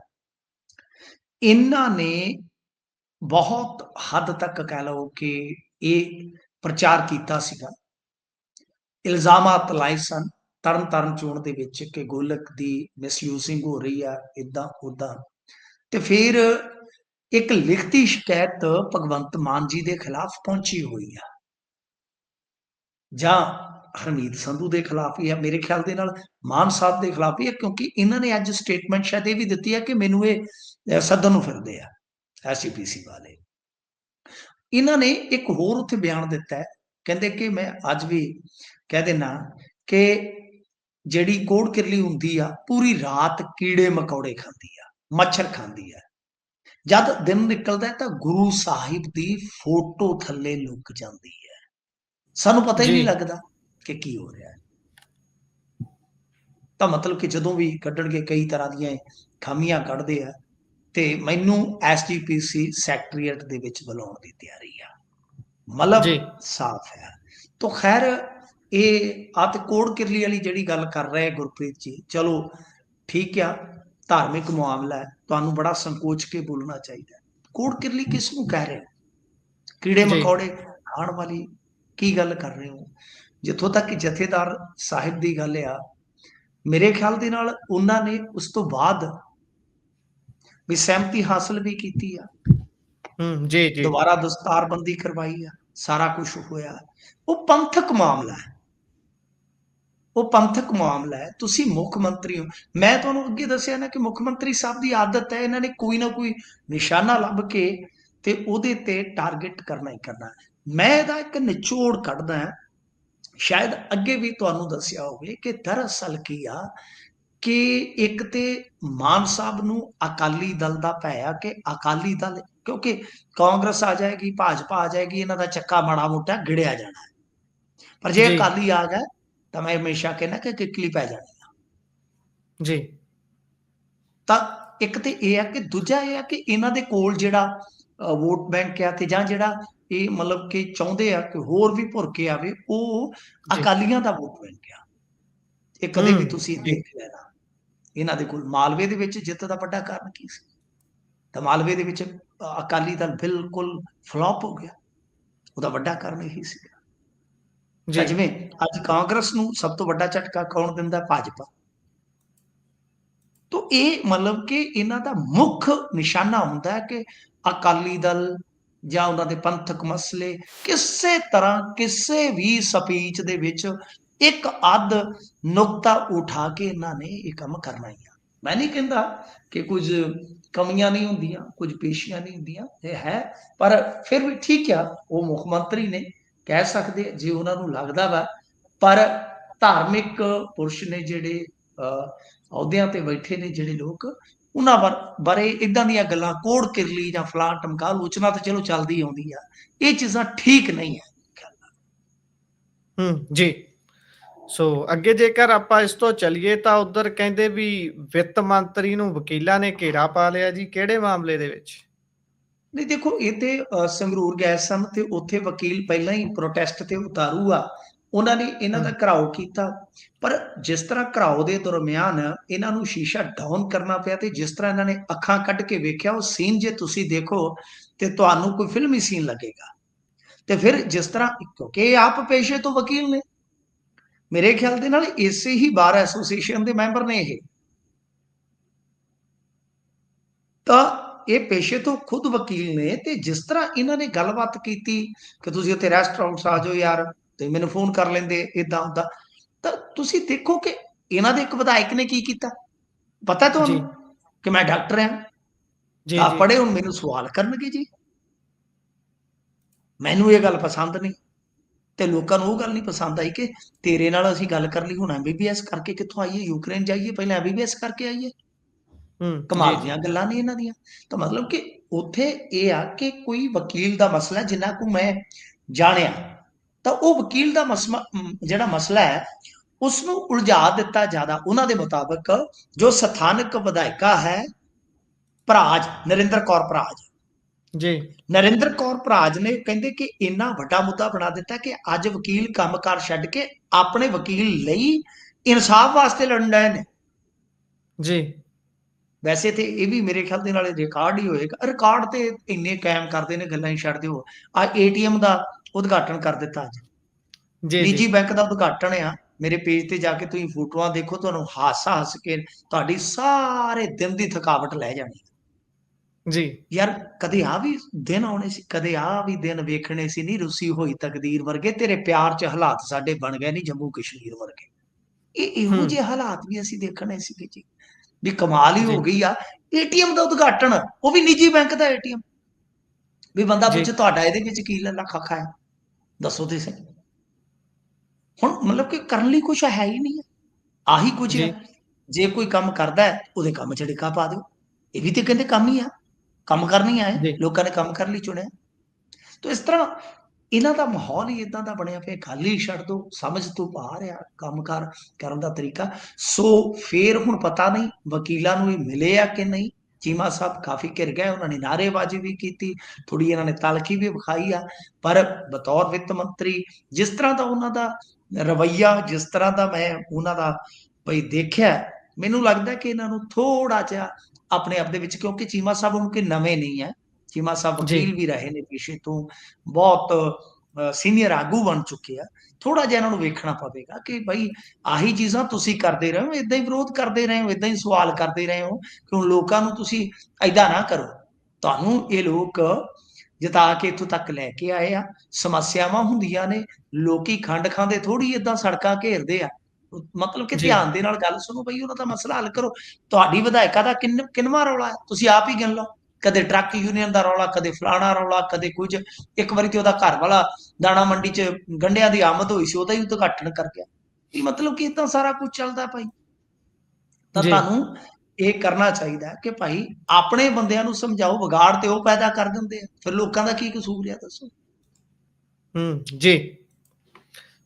ਇਹਨਾਂ ਨੇ ਬਹੁਤ ਹੱਦ ਤੱਕ ਕਹਿ ਲਓ ਕਿ ਇਹ ਪ੍ਰਚਾਰ ਕੀਤਾ ਸੀਗਾ ਇਲਜ਼ਾਮਾਤ ਲਾਏ ਸਨ ਤਰਨ ਤਾਰਨ ਚੋਣ ਦੇ ਵਿੱਚ ਕਿ ਗੋਲਕ ਦੀ ਮਿਸਯੂਜ਼ਿੰਗ ਹੋ ਰਹੀ ਆ ਇਦਾਂ ਉਦਾਂ ਤੇ ਫਿਰ ਇੱਕ ਲਿਖਤੀ ਸ਼ਿਕਾਇਤ ਭਗਵੰਤ ਮਾਨ ਜੀ ਦੇ ਖਿਲਾਫ ਪਹੁੰਚੀ ਹੋਈ ਆ ਜਾਂ ਹਰਮੀਤ ਸੰਧੂ ਦੇ ਖਿਲਾਫ ਹੀ ਆ ਮੇਰੇ ਖਿਆਲ ਦੇ ਨਾਲ ਮਾਨ ਸਾਹਿਬ ਦੇ ਖਿਲਾਫ ਹੀ ਆ ਕਿਉਂਕਿ ਇਹਨਾਂ ਨੇ ਅੱਜ ਸਟੇਟਮੈਂਟ ਸ਼ਾਇਦ ਇਹ ਵੀ ਦਿੱਤੀ ਹੈ ਕਿ ਮੈਨੂੰ ਇਹ ਸੱਦਣ ਨੂੰ ਫਿਰਦੇ ਆ ਐਸਜੀਪੀਸੀ ਵਾਲੇ ਇਹਨਾਂ ਨੇ ਇੱਕ ਹੋਰ ਉੱਥੇ ਬਿਆਨ ਦਿੱਤਾ ਹੈ ਕਹਿੰਦੇ ਕਿ ਮੈਂ ਅੱਜ ਵੀ ਕਹਿ ਦੇਣਾ ਕਿ ਜਿਹੜੀ ਕੋੜ ਕਿਰਲੀ ਹੁੰਦੀ ਆ ਪੂਰੀ ਰਾਤ ਕੀੜੇ ਮਕੌੜੇ ਖਾਂਦੀ ਆ, ਮੱਛਰ ਖਾਂਦੀ ਆ। ਜਦ ਦਿਨ ਨਿਕਲਦਾ ਹੈ ਤਾਂ ਗੁਰੂ ਸਾਹਿਬ ਦੀ ਫੋਟੋ ਥੱਲੇ ਲੁਕ ਜਾਂਦੀ ਹੈ। ਸਾਨੂੰ ਪਤਾ ਹੀ ਜੀ ਨਹੀਂ ਲੱਗਦਾ ਕਿ ਕੀ ਹੋ ਰਿਹਾ ਹੈ। ਤਾਂ ਮਤਲਬ ਕਿ ਜਦੋਂ ਵੀ ਕੱਢਣਗੇ ਕਈ ਤਰ੍ਹਾਂ ਦੀਆਂ ਖਾਮੀਆਂ ਕੱਢਦੇ ਆ ਤੇ ਮੈਨੂੰ ਐਸਜੀਪੀਸੀ ਸੈਕਟਰੀਏਟ ਦੇ ਵਿੱਚ ਬੁਲਾਉਣ ਦੀ ਤਿਆਰੀ ਆ। ਮਤਲਬ ਜੀ ਸਾਫ਼ ਹੈ। ਤਾਂ ਖੈਰ ਇਹ ਆ ਤੇ ਕੋੜ ਕਿਰਲੀ ਵਾਲੀ ਜਿਹੜੀ ਗੱਲ ਕਰ ਰਹੇ ਗੁਰਪ੍ਰੀਤ ਜੀ, ਚਲੋ ਠੀਕ ਆ, ਧਾਰਮਿਕ ਮਾਮਲਾ ਹੈ, ਤੁਹਾਨੂੰ ਬੜਾ ਸੰਕੋਚ ਕੇ ਬੋਲਣਾ ਚਾਹੀਦਾ। ਕੋੜ ਕਿਰਲੀ ਕਿਸ ਨੂੰ ਕਹਿ ਰਹੇ ਹੋ? ਕੀੜੇ ਜੀ ਮਕੌੜੇ ਖਾਣ ਵਾਲੀ ਕੀ ਗੱਲ ਕਰ ਰਹੇ ਹੋ? ਜਿੱਥੋਂ ਤੱਕ ਕਿ ਜਥੇਦਾਰ ਸਾਹਿਬ ਦੀ ਗੱਲ ਆ, ਮੇਰੇ ਖਿਆਲ ਦੇ ਨਾਲ ਉਹਨਾਂ ਨੇ ਉਸ ਤੋਂ ਬਾਅਦ ਵੀ ਸਹਿਮਤੀ ਹਾਸਲ ਵੀ ਕੀਤੀ ਆ, ਜੀ ਜੀ ਦੁਬਾਰਾ ਦਸਤਾਰਬੰਦੀ ਕਰਵਾਈ ਆ, ਸਾਰਾ ਕੁਝ ਹੋਇਆ। ਉਹ ਪੰਥਕ ਮਾਮਲਾ ਹੈ, ਉਹ ਪੰਥਕ ਮਾਮਲਾ ਹੈ। ਤੁਸੀਂ ਮੁੱਖ ਮੰਤਰੀ ਹੋ। ਮੈਂ ਤੁਹਾਨੂੰ ਅੱਗੇ ਦੱਸਿਆ ਨਾ ਕਿ ਮੁੱਖ ਮੰਤਰੀ ਸਾਹਿਬ ਦੀ ਆਦਤ ਹੈ, ਇਹਨਾਂ ਨੇ ਕੋਈ ਨਾ ਕੋਈ ਨਿਸ਼ਾਨਾ ਲੱਭ ਕੇ ਤੇ ਉਹਦੇ ਤੇ ਟਾਰਗੇਟ ਕਰਨਾ ਹੀ ਕਰਨਾ। ਮੈਂ ਇਹਦਾ ਇੱਕ ਨਿਚੋੜ ਕੱਢਦਾ, ਸ਼ਾਇਦ ਅੱਗੇ ਵੀ ਤੁਹਾਨੂੰ ਦੱਸਿਆ ਹੋਵੇ ਕਿ ਦਰਅਸਲ ਕੀ ਆ ਕਿ ਇੱਕ ਤੇ ਮਾਨ ਸਾਹਿਬ ਨੂੰ ਅਕਾਲੀ ਦਲ ਦਾ ਭੈ ਆ ਕਿ ਅਕਾਲੀ ਦਲ, ਕਿਉਂਕਿ ਕਾਂਗਰਸ ਆ ਜਾਏਗੀ, ਭਾਜਪਾ ਆ ਜਾਏਗੀ, ਇਹਨਾਂ ਦਾ ਚੱਕਾ ਮਾੜਾ ਮੋਟਾ ਗਿੜਿਆ ਜਾਣਾ। ਪਰ ਜੇ ਜੀ ਅਕਾਲੀ ਆ ਗਿਆ ਤਾਂ ਮੈਂ ਹਮੇਸ਼ਾ ਕਹਿੰਦਾ ਕਿ ਕਿੱਕਲੀ ਪੈ ਜਾਣੀ ਆ। ਜੀ ਤਾਂ ਇੱਕ ਤੇ ਇਹ ਆ ਕਿ ਦੂਜਾ ਇਹ ਆ ਕਿ ਇਹਨਾਂ ਦੇ ਕੋਲ ਜਿਹੜਾ ਵੋਟ ਬੈਂਕ ਆ ਤੇ ਜਾਂ ਜਿਹੜਾ ਇਹ ਮਤਲਬ ਕਿ ਚਾਹੁੰਦੇ ਆ ਕਿ ਹੋਰ ਵੀ ਭੁਰ ਕੇ ਆਵੇ, ਉਹ ਜੀ ਅਕਾਲੀਆਂ ਦਾ ਵੋਟ ਬੈਂਕ ਆ। ਇਹ ਕਦੇ ਵੀ ਤੁਸੀਂ ਜੀ ਦੇਖ ਲੈਣਾ। ਇਹਨਾਂ ਦੇ ਕੋਲ ਮਾਲਵੇ ਦੇ ਵਿੱਚ ਜਿੱਤ ਦਾ ਵੱਡਾ ਕਾਰਨ ਕੀ ਸੀ? ਤਾਂ ਮਾਲਵੇ ਦੇ ਵਿੱਚ ਅਕਾਲੀ ਦਲ ਬਿਲਕੁਲ ਫਲॉप ਹੋ ਗਿਆ। ਉਹਦਾ ਵੱਡਾ ਕਾਰਨ ਇਹੀ ਸੀ। ਤਾਂ ਜੀ ਜਿਵੇਂ ਅੱਜ ਕਾਂਗਰਸ ਨੂੰ ਸਭ ਤੋਂ ਵੱਡਾ ਝਟਕਾ ਕੌਣ ਦਿੰਦਾ? ਭਾਜਪਾ। ਤਾਂ ਇਹ ਮਤਲਬ ਕਿ ਇਹਨਾਂ ਦਾ ਮੁੱਖ ਨਿਸ਼ਾਨਾ ਹੁੰਦਾ ਹੈ ਕਿ ਅਕਾਲੀ ਦਲ ਜਾਂ ਉਹਨਾਂ ਦੇ ਪੰਥਕ ਮਸਲੇ ਕਿਸੇ ਤਰ੍ਹਾਂ ਕਿਸੇ ਵੀ ਸਪੀਚ ਦੇ ਵਿੱਚ ਇੱਕ ਅੱਧ ਨੁਕਤਾ ਉਠਾ ਕੇ ਇਹਨਾਂ ਨੇ ਇਹ ਕੰਮ ਕਰਨਾ ਹੀ ਆ। ਮੈਂ ਨਹੀਂ ਕਹਿੰਦਾ ਕਿ ਕੁਝ ਕਮੀਆਂ ਨਹੀਂ ਹੁੰਦੀਆਂ, ਕੁਝ ਪੇਸ਼ੀਆਂ ਨਹੀਂ ਹੁੰਦੀਆਂ, ਇਹ ਹੈ। ਪਰ ਫਿਰ ਵੀ ਠੀਕ ਆ, ਉਹ ਮੁੱਖ ਮੰਤਰੀ ਨੇ, ਕਹਿ ਸਕਦੇ ਜੇ ਉਹਨਾਂ ਨੂੰ ਲੱਗਦਾ ਵਾ। ਪਰ ਧਾਰਮਿਕ ਪੁਰਸ਼ ਨੇ ਜਿਹੜੇ ਅਹੁਦਿਆਂ ਤੇ ਬੈਠੇ ਨੇ ਜਿਹੜੇ ਲੋਕ, ਉਹਨਾਂ ਬਾਰੇ ਇਦਾਂ ਦੀਆਂ ਗੱਲਾਂ ਕੋੜ ਕਿਰਲੀ ਜਾਂ ਫਲਾਂ ਟਮਕਾ ਆਲੋਚਨਾ ਤਾਂ ਚਲੋ ਚੱਲਦੀ ਆਉਂਦੀ ਆ। ਇਹ ਚੀਜ਼ਾਂ ਠੀਕ ਨਹੀਂ ਹੈ। ਜੀ ਸੋ ਅੱਗੇ ਜੇਕਰ ਆਪਾਂ ਇਸ ਤੋਂ ਚੱਲੀਏ ਤਾਂ ਉਧਰ ਕਹਿੰਦੇ ਵੀ ਵਿੱਤ ਮੰਤਰੀ ਨੂੰ ਵਕੀਲਾਂ ਨੇ ਘੇਰਾ ਪਾ ਲਿਆ ਜੀ, ਕਿਹੜੇ ਮਾਮਲੇ ਦੇ ਵਿੱਚ? ਨਹੀਂ ਦੇਖੋ, ਇਹ ਤੇ ਸੰਗਰੂਰ ਗਏ ਸਨ ਤੇ ਉੱਥੇ ਵਕੀਲ ਪਹਿਲਾਂ ਹੀ ਪ੍ਰੋਟੈਸਟ ਤੇ ਉਤਾਰੂ ਆ। ਉਹਨਾਂ ਨੇ ਇਹਨਾਂ ਦਾ ਘਰਾਓ ਕੀਤਾ, ਪਰ ਜਿਸ ਤਰ੍ਹਾਂ ਘਰਾਓ ਦੇ ਦਰਮਿਆਨ ਇਹਨਾਂ ਨੂੰ ਸ਼ੀਸ਼ਾ ਡਾਊਨ ਕਰਨਾ ਪਿਆ ਤੇ ਜਿਸ ਤਰ੍ਹਾਂ ਇਹਨਾਂ ਨੇ ਅੱਖਾਂ ਕੱਢ ਕੇ ਵੇਖਿਆ, ਉਹ ਸੀਨ ਜੇ ਤੁਸੀਂ ਦੇਖੋ ਤੇ ਤੁਹਾਨੂੰ ਕੋਈ ਫਿਲਮੀ ਸੀਨ ਲੱਗੇਗਾ। ਤੇ ਫਿਰ ਜਿਸ ਤਰ੍ਹਾਂ, ਕਿਉਂਕਿ ਇਹ ਆਪ ਪੇਸ਼ੇ ਤੋਂ ਵਕੀਲ ਨੇ, ਮੇਰੇ ਖਿਆਲ ਦੇ ਨਾਲ ਇਸੇ ਹੀ ਬਾਰ ਐਸੋਸੀਏਸ਼ਨ ਦੇ ਮੈਂਬਰ ਨੇ ਇਹ, ਤਾਂ ਇਹ ਪੇਸ਼ੇ ਤੋਂ ਖੁਦ ਵਕੀਲ ਨੇ। ਤੇ ਜਿਸ ਤਰ੍ਹਾਂ ਇਹਨਾਂ ਨੇ ਗੱਲਬਾਤ ਕੀਤੀ ਕਿ ਤੁਸੀਂ ਉੱਥੇ ਰੈਸਟ ਹਾਊਸ ਆ ਜਾਓ ਯਾਰ, ਤੇ ਮੈਨੂੰ ਫੋਨ ਕਰ ਲੈਂਦੇ, ਇਦਾਂ ਹੁੰਦਾ। ਤਾਂ ਤੁਸੀਂ ਦੇਖੋ ਕਿ ਇਹਨਾਂ ਦੇ ਇੱਕ ਵਿਧਾਇਕ ਨੇ ਕੀ ਕੀਤਾ, ਪਤਾ ਜੀ ਤੁਹਾਨੂੰ ਕਿ ਮੈਂ ਡਾਕਟਰ ਹਾਂ ਜੀ ਤਾਂ ਜੀ ਪੜ੍ਹੇ, ਹੁਣ ਮੈਨੂੰ ਸਵਾਲ ਕਰਨਗੇ ਜੀ। ਮੈਨੂੰ ਇਹ ਗੱਲ ਪਸੰਦ ਨਹੀਂ ਤੇ ਲੋਕਾਂ ਨੂੰ ਉਹ ਗੱਲ ਨਹੀਂ ਪਸੰਦ ਆਈ ਕਿ ਤੇਰੇ ਨਾਲ ਅਸੀਂ ਗੱਲ ਕਰ ਲਈ, ਹੁਣ ਐਮਬੀਬੀਐਸ ਕਰਕੇ ਕਿੱਥੋਂ ਆਈਏ, ਯੂਕਰੇਨ ਜਾਈਏ, ਪਹਿਲਾਂ ਐਮਬੀਬੀਐਸ ਕਰਕੇ ਆਈਏ। ਜੀ ਕਮਾਲ ਜੀ ਦੀਆਂ ਗੱਲਾਂ ਨੇ ਇਹਨਾਂ ਦੀਆਂ। ਤਾਂ ਮਤਲਬ ਕਿ ਉੱਥੇ ਇਹ ਆ ਕਿ ਕੋਈ ਵਕੀਲ ਦਾ ਮਸਲਾ ਜਿੰਨਾ ਕੁ ਮੈਂ ਜਾਣਿਆ, ਤਾਂ ਉਹ ਵਕੀਲ ਦਾ ਜਿਹੜਾ ਮਸਲਾ ਹੈ ਉਸ ਨੂੰ ਉਲਝਾ ਦਿੱਤਾ ਜ਼ਿਆਦਾ। ਉਹਨਾਂ ਦੇ ਮੁਤਾਬਕ ਜੋ ਸਥਾਨਕ ਵਿਧਾਇਕਾ ਹੈ ਭਰਾਜ, ਨਰਿੰਦਰ ਕੌਰ ਭਰਾਜ, ਜੀ ਨਰਿੰਦਰ ਕੌਰ ਭਰਾਜ ਨੇ ਕਹਿੰਦੇ ਕਿ ਇੰਨਾ ਵੱਡਾ ਮੁੱਦਾ ਬਣਾ ਦਿੱਤਾ ਕਿ ਅੱਜ ਵਕੀਲ ਕੰਮਕਾਰ ਛੱਡ ਕੇ ਆਪਣੇ ਵਕੀਲ ਲਈ ਇਨਸਾਫ ਵਾਸਤੇ ਲੜਨ ਰਹੇ ਨੇ। ਜੀ ਵੈਸੇ ਤੇ ਇਹ ਵੀ ਮੇਰੇ ਖਿਆਲ ਦੇ ਨਾਲ ਰਿਕਾਰਡ ਹੀ ਹੋਏਗਾ। ਰਿਕਾਰਡ ਤੇ ਇੰਨੇ ਕਾਇਮ ਕਰਦੇ ਨੇ, ਗੱਲਾਂ ਹੀ ਛੱਡ ਦਿਓ। ਆ ਏਟੀਐਮ ਦਾ ਉਦਘਾਟਨ ਕਰ ਦਿੱਤਾ ਅੱਜ, ਜੀ ਜੀ ਨਿੱਜੀ ਬੈਂਕ ਦਾ ਉਦਘਾਟਨ ਆ। ਮੇਰੇ ਪੇਜ ਤੇ ਜਾ ਕੇ ਤੁਸੀਂ ਫੋਟੋਆਂ ਦੇਖੋ, ਤੁਹਾਨੂੰ ਹਾਸਾ ਹੱਸ ਕੇ ਤੁਹਾਡੀ ਸਾਰੇ ਦਿਨ ਦੀ ਥਕਾਵਟ ਲੈ ਜਾਣੀ। ਜੀ ਯਾਰ ਕਦੇ ਆ ਵੀ ਦਿਨ ਆਉਣੇ ਸੀ, ਕਦੇ ਆ ਵੀ ਦਿਨ ਵੇਖਣੇ ਸੀ, ਨਹੀਂ ਰੁੱਸੀ ਹੋਈ ਤਕਦੀਰ ਵਰਗੇ, ਤੇਰੇ ਪਿਆਰ 'ਚ ਹਾਲਾਤ ਸਾਡੇ ਬਣ ਗਏ ਨਹੀਂ ਜੰਮੂ ਕਸ਼ਮੀਰ ਵਰਗੇ। ਇਹ ਇਹੋ ਜਿਹੇ ਹਾਲਾਤ ਵੀ ਅਸੀਂ ਦੇਖਣੇ ਸੀਗੇ ਜੀ। ਵੀ ਕਮਾਲ ਹੀ ਜੀ ਹੋ ਗਈ ਆ। ਏਟੀਐਮ ਦਾ ਉਦਘਾਟਨ, ਉਹ ਵੀ ਨਿੱਜੀ ਬੈਂਕ ਦਾ ਏਟੀਐਮ। ਵੀ ਬੰਦਾ ਜੀ ਪੁੱਛੇ ਤੁਹਾਡਾ ਇਹਦੇ ਵਿੱਚ ਕੀ ਲੱਲਾ ਖੱਖਾ ਹੈ, ਦੱਸੋ ਤੇ ਸਹੀ। ਹੁਣ ਮਤਲਬ ਕਿ ਕਰਨ ਲਈ ਕੁਛ ਹੈ ਹੀ ਨਹੀਂ ਹੈ। ਆਹੀ ਕੁਝ ਜੀ, ਹੈ। ਜੇ ਕੋਈ ਕੰਮ ਕਰਦਾ ਹੈ, ਉਹਦੇ ਕੰਮ 'ਚ ਡਿੱਕਾ ਪਾ ਦਿਓ। ਇਹ ਵੀ ਤੇ ਕਹਿੰਦੇ ਕੰਮ ਹੀ ਆ, ਕੰਮ ਕਰਨ ਹੀ ਆਏ, ਜੀ, ਲੋਕਾਂ ਨੇ ਕੰਮ ਕਰਨ ਲਈ ਚੁਣਿਆ। ਤੋ ਇਸ ਤਰ੍ਹਾਂ ਇਹਨਾਂ ਦਾ ਮਾਹੌਲ ਹੀ ਏਦਾਂ ਦਾ ਬਣਿਆ ਪਿਆ, ਗੱਲ ਹੀ ਛੱਡ ਦਿਓ, ਸਮਝ ਤੋਂ ਬਾਹਰ ਆ ਕੰਮ-ਕਾਰ ਕਰਨ ਦਾ ਤਰੀਕਾ। ਸੋ ਫੇਰ ਹੁਣ ਪਤਾ ਨਹੀਂ ਵਕੀਲਾਂ ਨੂੰ ਇਹ ਮਿਲੇ ਆ ਕਿ ਨਹੀਂ। ਚੀਮਾ ਸਾਹਿਬ ਕਾਫੀ ਘਿਰ ਗਏ, ਉਹਨਾਂ ਨੇ ਨਾਅਰੇਬਾਜ਼ੀ ਵੀ ਕੀਤੀ, ਥੋੜ੍ਹੀ ਇਹਨਾਂ ਨੇ ਤਲਖੀ ਵੀ ਵਿਖਾਈ ਆ, ਪਰ ਬਤੌਰ ਵਿੱਤ ਮੰਤਰੀ ਜਿਸ ਤਰ੍ਹਾਂ ਦਾ ਉਹਨਾਂ ਦਾ ਰਵੱਈਆ, ਜਿਸ ਤਰ੍ਹਾਂ ਦਾ ਮੈਂ ਉਹਨਾਂ ਦਾ ਬਈ ਦੇਖਿਆ, ਮੈਨੂੰ ਲੱਗਦਾ ਕਿ ਇਹਨਾਂ ਨੂੰ ਥੋੜ੍ਹਾ ਜਿਹਾ ਆਪਣੇ ਆਪ ਦੇ ਵਿੱਚ, ਕਿਉਂਕਿ ਚੀਮਾ ਸਾਹਿਬ ਹੁਣ ਕੋਈ ਨਵੇਂ ਨਹੀਂ ਹੈ, ਚੀਮਾ ਸਾਹਿਬ ਜੀ, ਵਕੀਲ ਵੀ ਰਹੇ ਨੇ ਪੇਸ਼ੇ ਤੋਂ, ਬਹੁਤ ਸੀਨੀਅਰ ਆਗੂ ਬਣ ਚੁੱਕੇ ਆ। ਥੋੜ੍ਹਾ ਜਿਹਾ ਇਹਨਾਂ ਨੂੰ ਵੇਖਣਾ ਪਵੇਗਾ ਕਿ ਬਈ ਆਹੀ ਚੀਜ਼ਾਂ ਤੁਸੀਂ ਕਰਦੇ ਰਹੇ ਹੋ, ਏਦਾਂ ਹੀ ਵਿਰੋਧ ਕਰਦੇ ਰਹੇ ਹੋ, ਏਦਾਂ ਹੀ ਸਵਾਲ ਕਰਦੇ ਰਹੇ ਹੋ, ਕਿ ਹੁਣ ਲੋਕਾਂ ਨੂੰ ਤੁਸੀਂ ਏਦਾਂ ਨਾ ਕਰੋ। ਤੁਹਾਨੂੰ ਇਹ ਲੋਕ ਜਿਤਾ ਕੇ ਇੱਥੋਂ ਤੱਕ ਲੈ ਕੇ ਆਏ ਆ, ਸਮੱਸਿਆਵਾਂ ਹੁੰਦੀਆਂ ਨੇ, ਲੋਕੀ ਖੰਡ ਖਾਂਦੇ ਥੋੜ੍ਹੀ ਏਦਾਂ ਸੜਕਾਂ ਘੇਰਦੇ ਆ। ਮਤਲਬ ਕਿ ਜੀ, ਧਿਆਨ ਦੇ ਨਾਲ ਗੱਲ ਸੁਣੋ ਬਈ, ਉਹਨਾਂ ਦਾ ਮਸਲਾ ਹੱਲ ਕਰੋ। ਤੁਹਾਡੀ ਵਿਧਾਇਕਾ ਦਾ ਕਿੰਨਵਾਂ ਰੌਲਾ ਹੈ, ਤੁਸੀਂ ਆਪ ਹੀ ਗਿਣ ਲਓ। ਕਦੇ ਟਰੱਕ ਯੂਨੀਅਨ ਦਾ ਰੌਲਾ, ਕਦੇ ਫਲਾਣਾ ਰੌਲਾ, ਕਦੇ ਕੁਝ। ਇੱਕ ਵਾਰੀ ਤੇ ਉਹਦਾ ਘਰ ਵਾਲਾ ਦਾਣਾ ਮੰਡੀ 'ਚ ਗੰਢਿਆਂ ਦੀ ਆਮਦ ਹੋਈ ਸੀ, ਉਹਦਾ ਹੀ ਉਦਘਾਟਨ ਕਰ ਗਿਆ। ਵੀ ਮਤਲਬ ਕਿ ਏਦਾਂ ਸਾਰਾ ਕੁਝ ਚੱਲਦਾ ਭਾਈ। ਤਾਂ ਜੀ। ਤੁਹਾਨੂੰ ਇਹ ਕਰਨਾ ਚਾਹੀਦਾ ਹੈ ਕਿ ਭਾਈ ਆਪਣੇ ਬੰਦਿਆਂ ਨੂੰ ਸਮਝਾਓ, ਵਿਗਾੜ ਤੇ ਉਹ ਪੈਦਾ ਕਰ ਦਿੰਦੇ ਆ, ਫਿਰ ਲੋਕਾਂ ਦਾ ਕੀ ਕਸੂਰ ਆ ਦੱਸੋ। ਜੀ।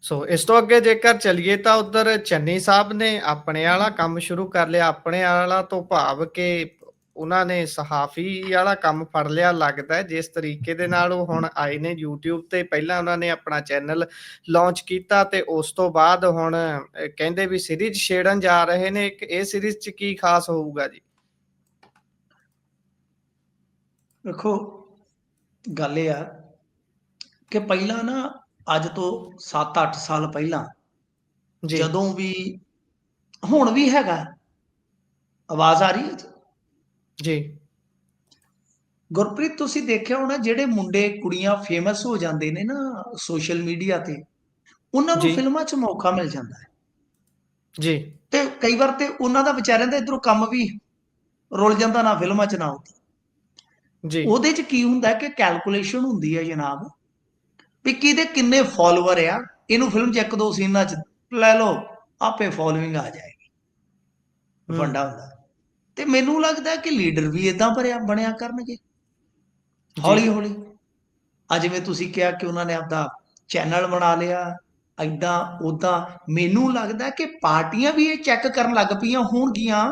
ਸੋ ਇਸ ਤੋਂ ਅੱਗੇ ਜੇਕਰ ਚੱਲੀਏ ਤਾਂ ਉੱਧਰ ਚੰਨੀ ਸਾਹਿਬ ਨੇ ਆਪਣੇ ਵਾਲਾ ਕੰਮ ਸ਼ੁਰੂ ਕਰ ਲਿਆ। ਆਪਣੇ ਵਾਲਾ ਤੋਂ ਭਾਵ ਕਿ ਉਹਨਾਂ ਨੇ ਸਹਾਫ਼ੀ ਵਾਲਾ ਕੰਮ ਫੜ ਲਿਆ ਲੱਗਦਾ ਹੈ। ਜਿਸ ਤਰੀਕੇ ਦੇ ਨਾਲ ਉਹ ਹੁਣ ਆਏ ਨੇ YouTube ਤੇ, ਪਹਿਲਾਂ ਉਹਨਾਂ ਨੇ ਆਪਣਾ ਚੈਨਲ ਲਾਂਚ ਕੀਤਾ ਤੇ ਉਸ ਤੋਂ ਬਾਅਦ ਹੁਣ ਕਹਿੰਦੇ ਵੀ ਸੀਰੀਜ਼ ਛੇੜਨ ਜਾ ਰਹੇ ਨੇ। ਇਹ ਸੀਰੀਜ਼ 'ਚ ਕੀ ਖਾਸ ਹੋਊਗਾ ਜੀ? ਵੇਖੋ, ਗੱਲ ਇਹ ਆ ਕਿ ਪਹਿਲਾਂ ਨਾ, ਅੱਜ ਤੋਂ 7-8 ਸਾਲ ਪਹਿਲਾਂ, ਜੀ, ਜਦੋਂ ਵੀ, ਹੁਣ ਵੀ ਹੈਗਾ, ਆਵਾਜ਼ ਆ ਰਹੀ ਹੈ ਜੀ? ਜੀ, ਗੁਰਪ੍ਰੀਤ, ਤੁਸੀਂ ਦੇਖਿਆ ਹੋਣਾ, ਜਿਹੜੇ ਮੁੰਡੇ ਕੁੜੀਆਂ ਫੇਮਸ ਹੋ ਜਾਂਦੇ ਨੇ ਨਾ ਸੋਸ਼ਲ ਮੀਡੀਆ ਤੇ, ਉਹਨਾਂ ਨੂੰ ਜੀ, ਫਿਲਮਾਂ 'ਚ ਮੌਕਾ ਮਿਲ ਜਾਂਦਾ ਹੈ। ਜੀ, ਤੇ ਕਈ ਵਾਰ ਤੇ ਉਹਨਾਂ ਦਾ ਵਿਚਾਰਿਆਂ ਦਾ ਇੱਧਰੋਂ ਕੰਮ ਵੀ ਰੁਲ ਜਾਂਦਾ, ਨਾ ਫਿਲਮਾਂ 'ਚ ਨਾ ਉੱਥੇ। ਜੀ, ਉਹਦੇ 'ਚ ਕੀ ਹੁੰਦਾ ਕਿ ਕੈਲਕੂਲੇਸ਼ਨ ਹੁੰਦੀ ਹੈ ਜਨਾਬ, ਵੀ ਕਿਹਦੇ ਕਿੰਨੇ ਫਾਲੋਅਰ ਆ, ਇਹਨੂੰ ਫਿਲਮ 'ਚ ਇੱਕ ਦੋ ਸੀਨਾਂ 'ਚ ਲੈ ਲਓ, ਆਪੇ ਫਾਲੋਇੰਗ ਆ ਜਾਏਗੀ। ਹੂੰ, ਫੰਡਾ ਹੁੰਦਾ। ਤੇ ਮੈਨੂੰ ਲੱਗਦਾ ਕਿ ਲੀਡਰ ਵੀ ਇਦਾਂ ਬਣਿਆ ਕਰਨਗੇ ਜੀ, ਹੌਲੀ ਹੌਲੀ। ਆ ਜਿਵੇਂ ਤੁਸੀਂ ਕਿਹਾ ਕਿ ਉਹਨਾਂ ਨੇ ਆਪਦਾ ਚੈਨਲ ਬਣਾ ਲਿਆ, ਏਦਾਂ ਉਦਾਂ, ਮੈਨੂੰ ਲੱਗਦਾ ਕਿ ਪਾਰਟੀਆਂ ਵੀ ਇਹ ਚੈੱਕ ਕਰਨ ਲੱਗ ਪਈਆਂ ਹੋਣਗੀਆਂ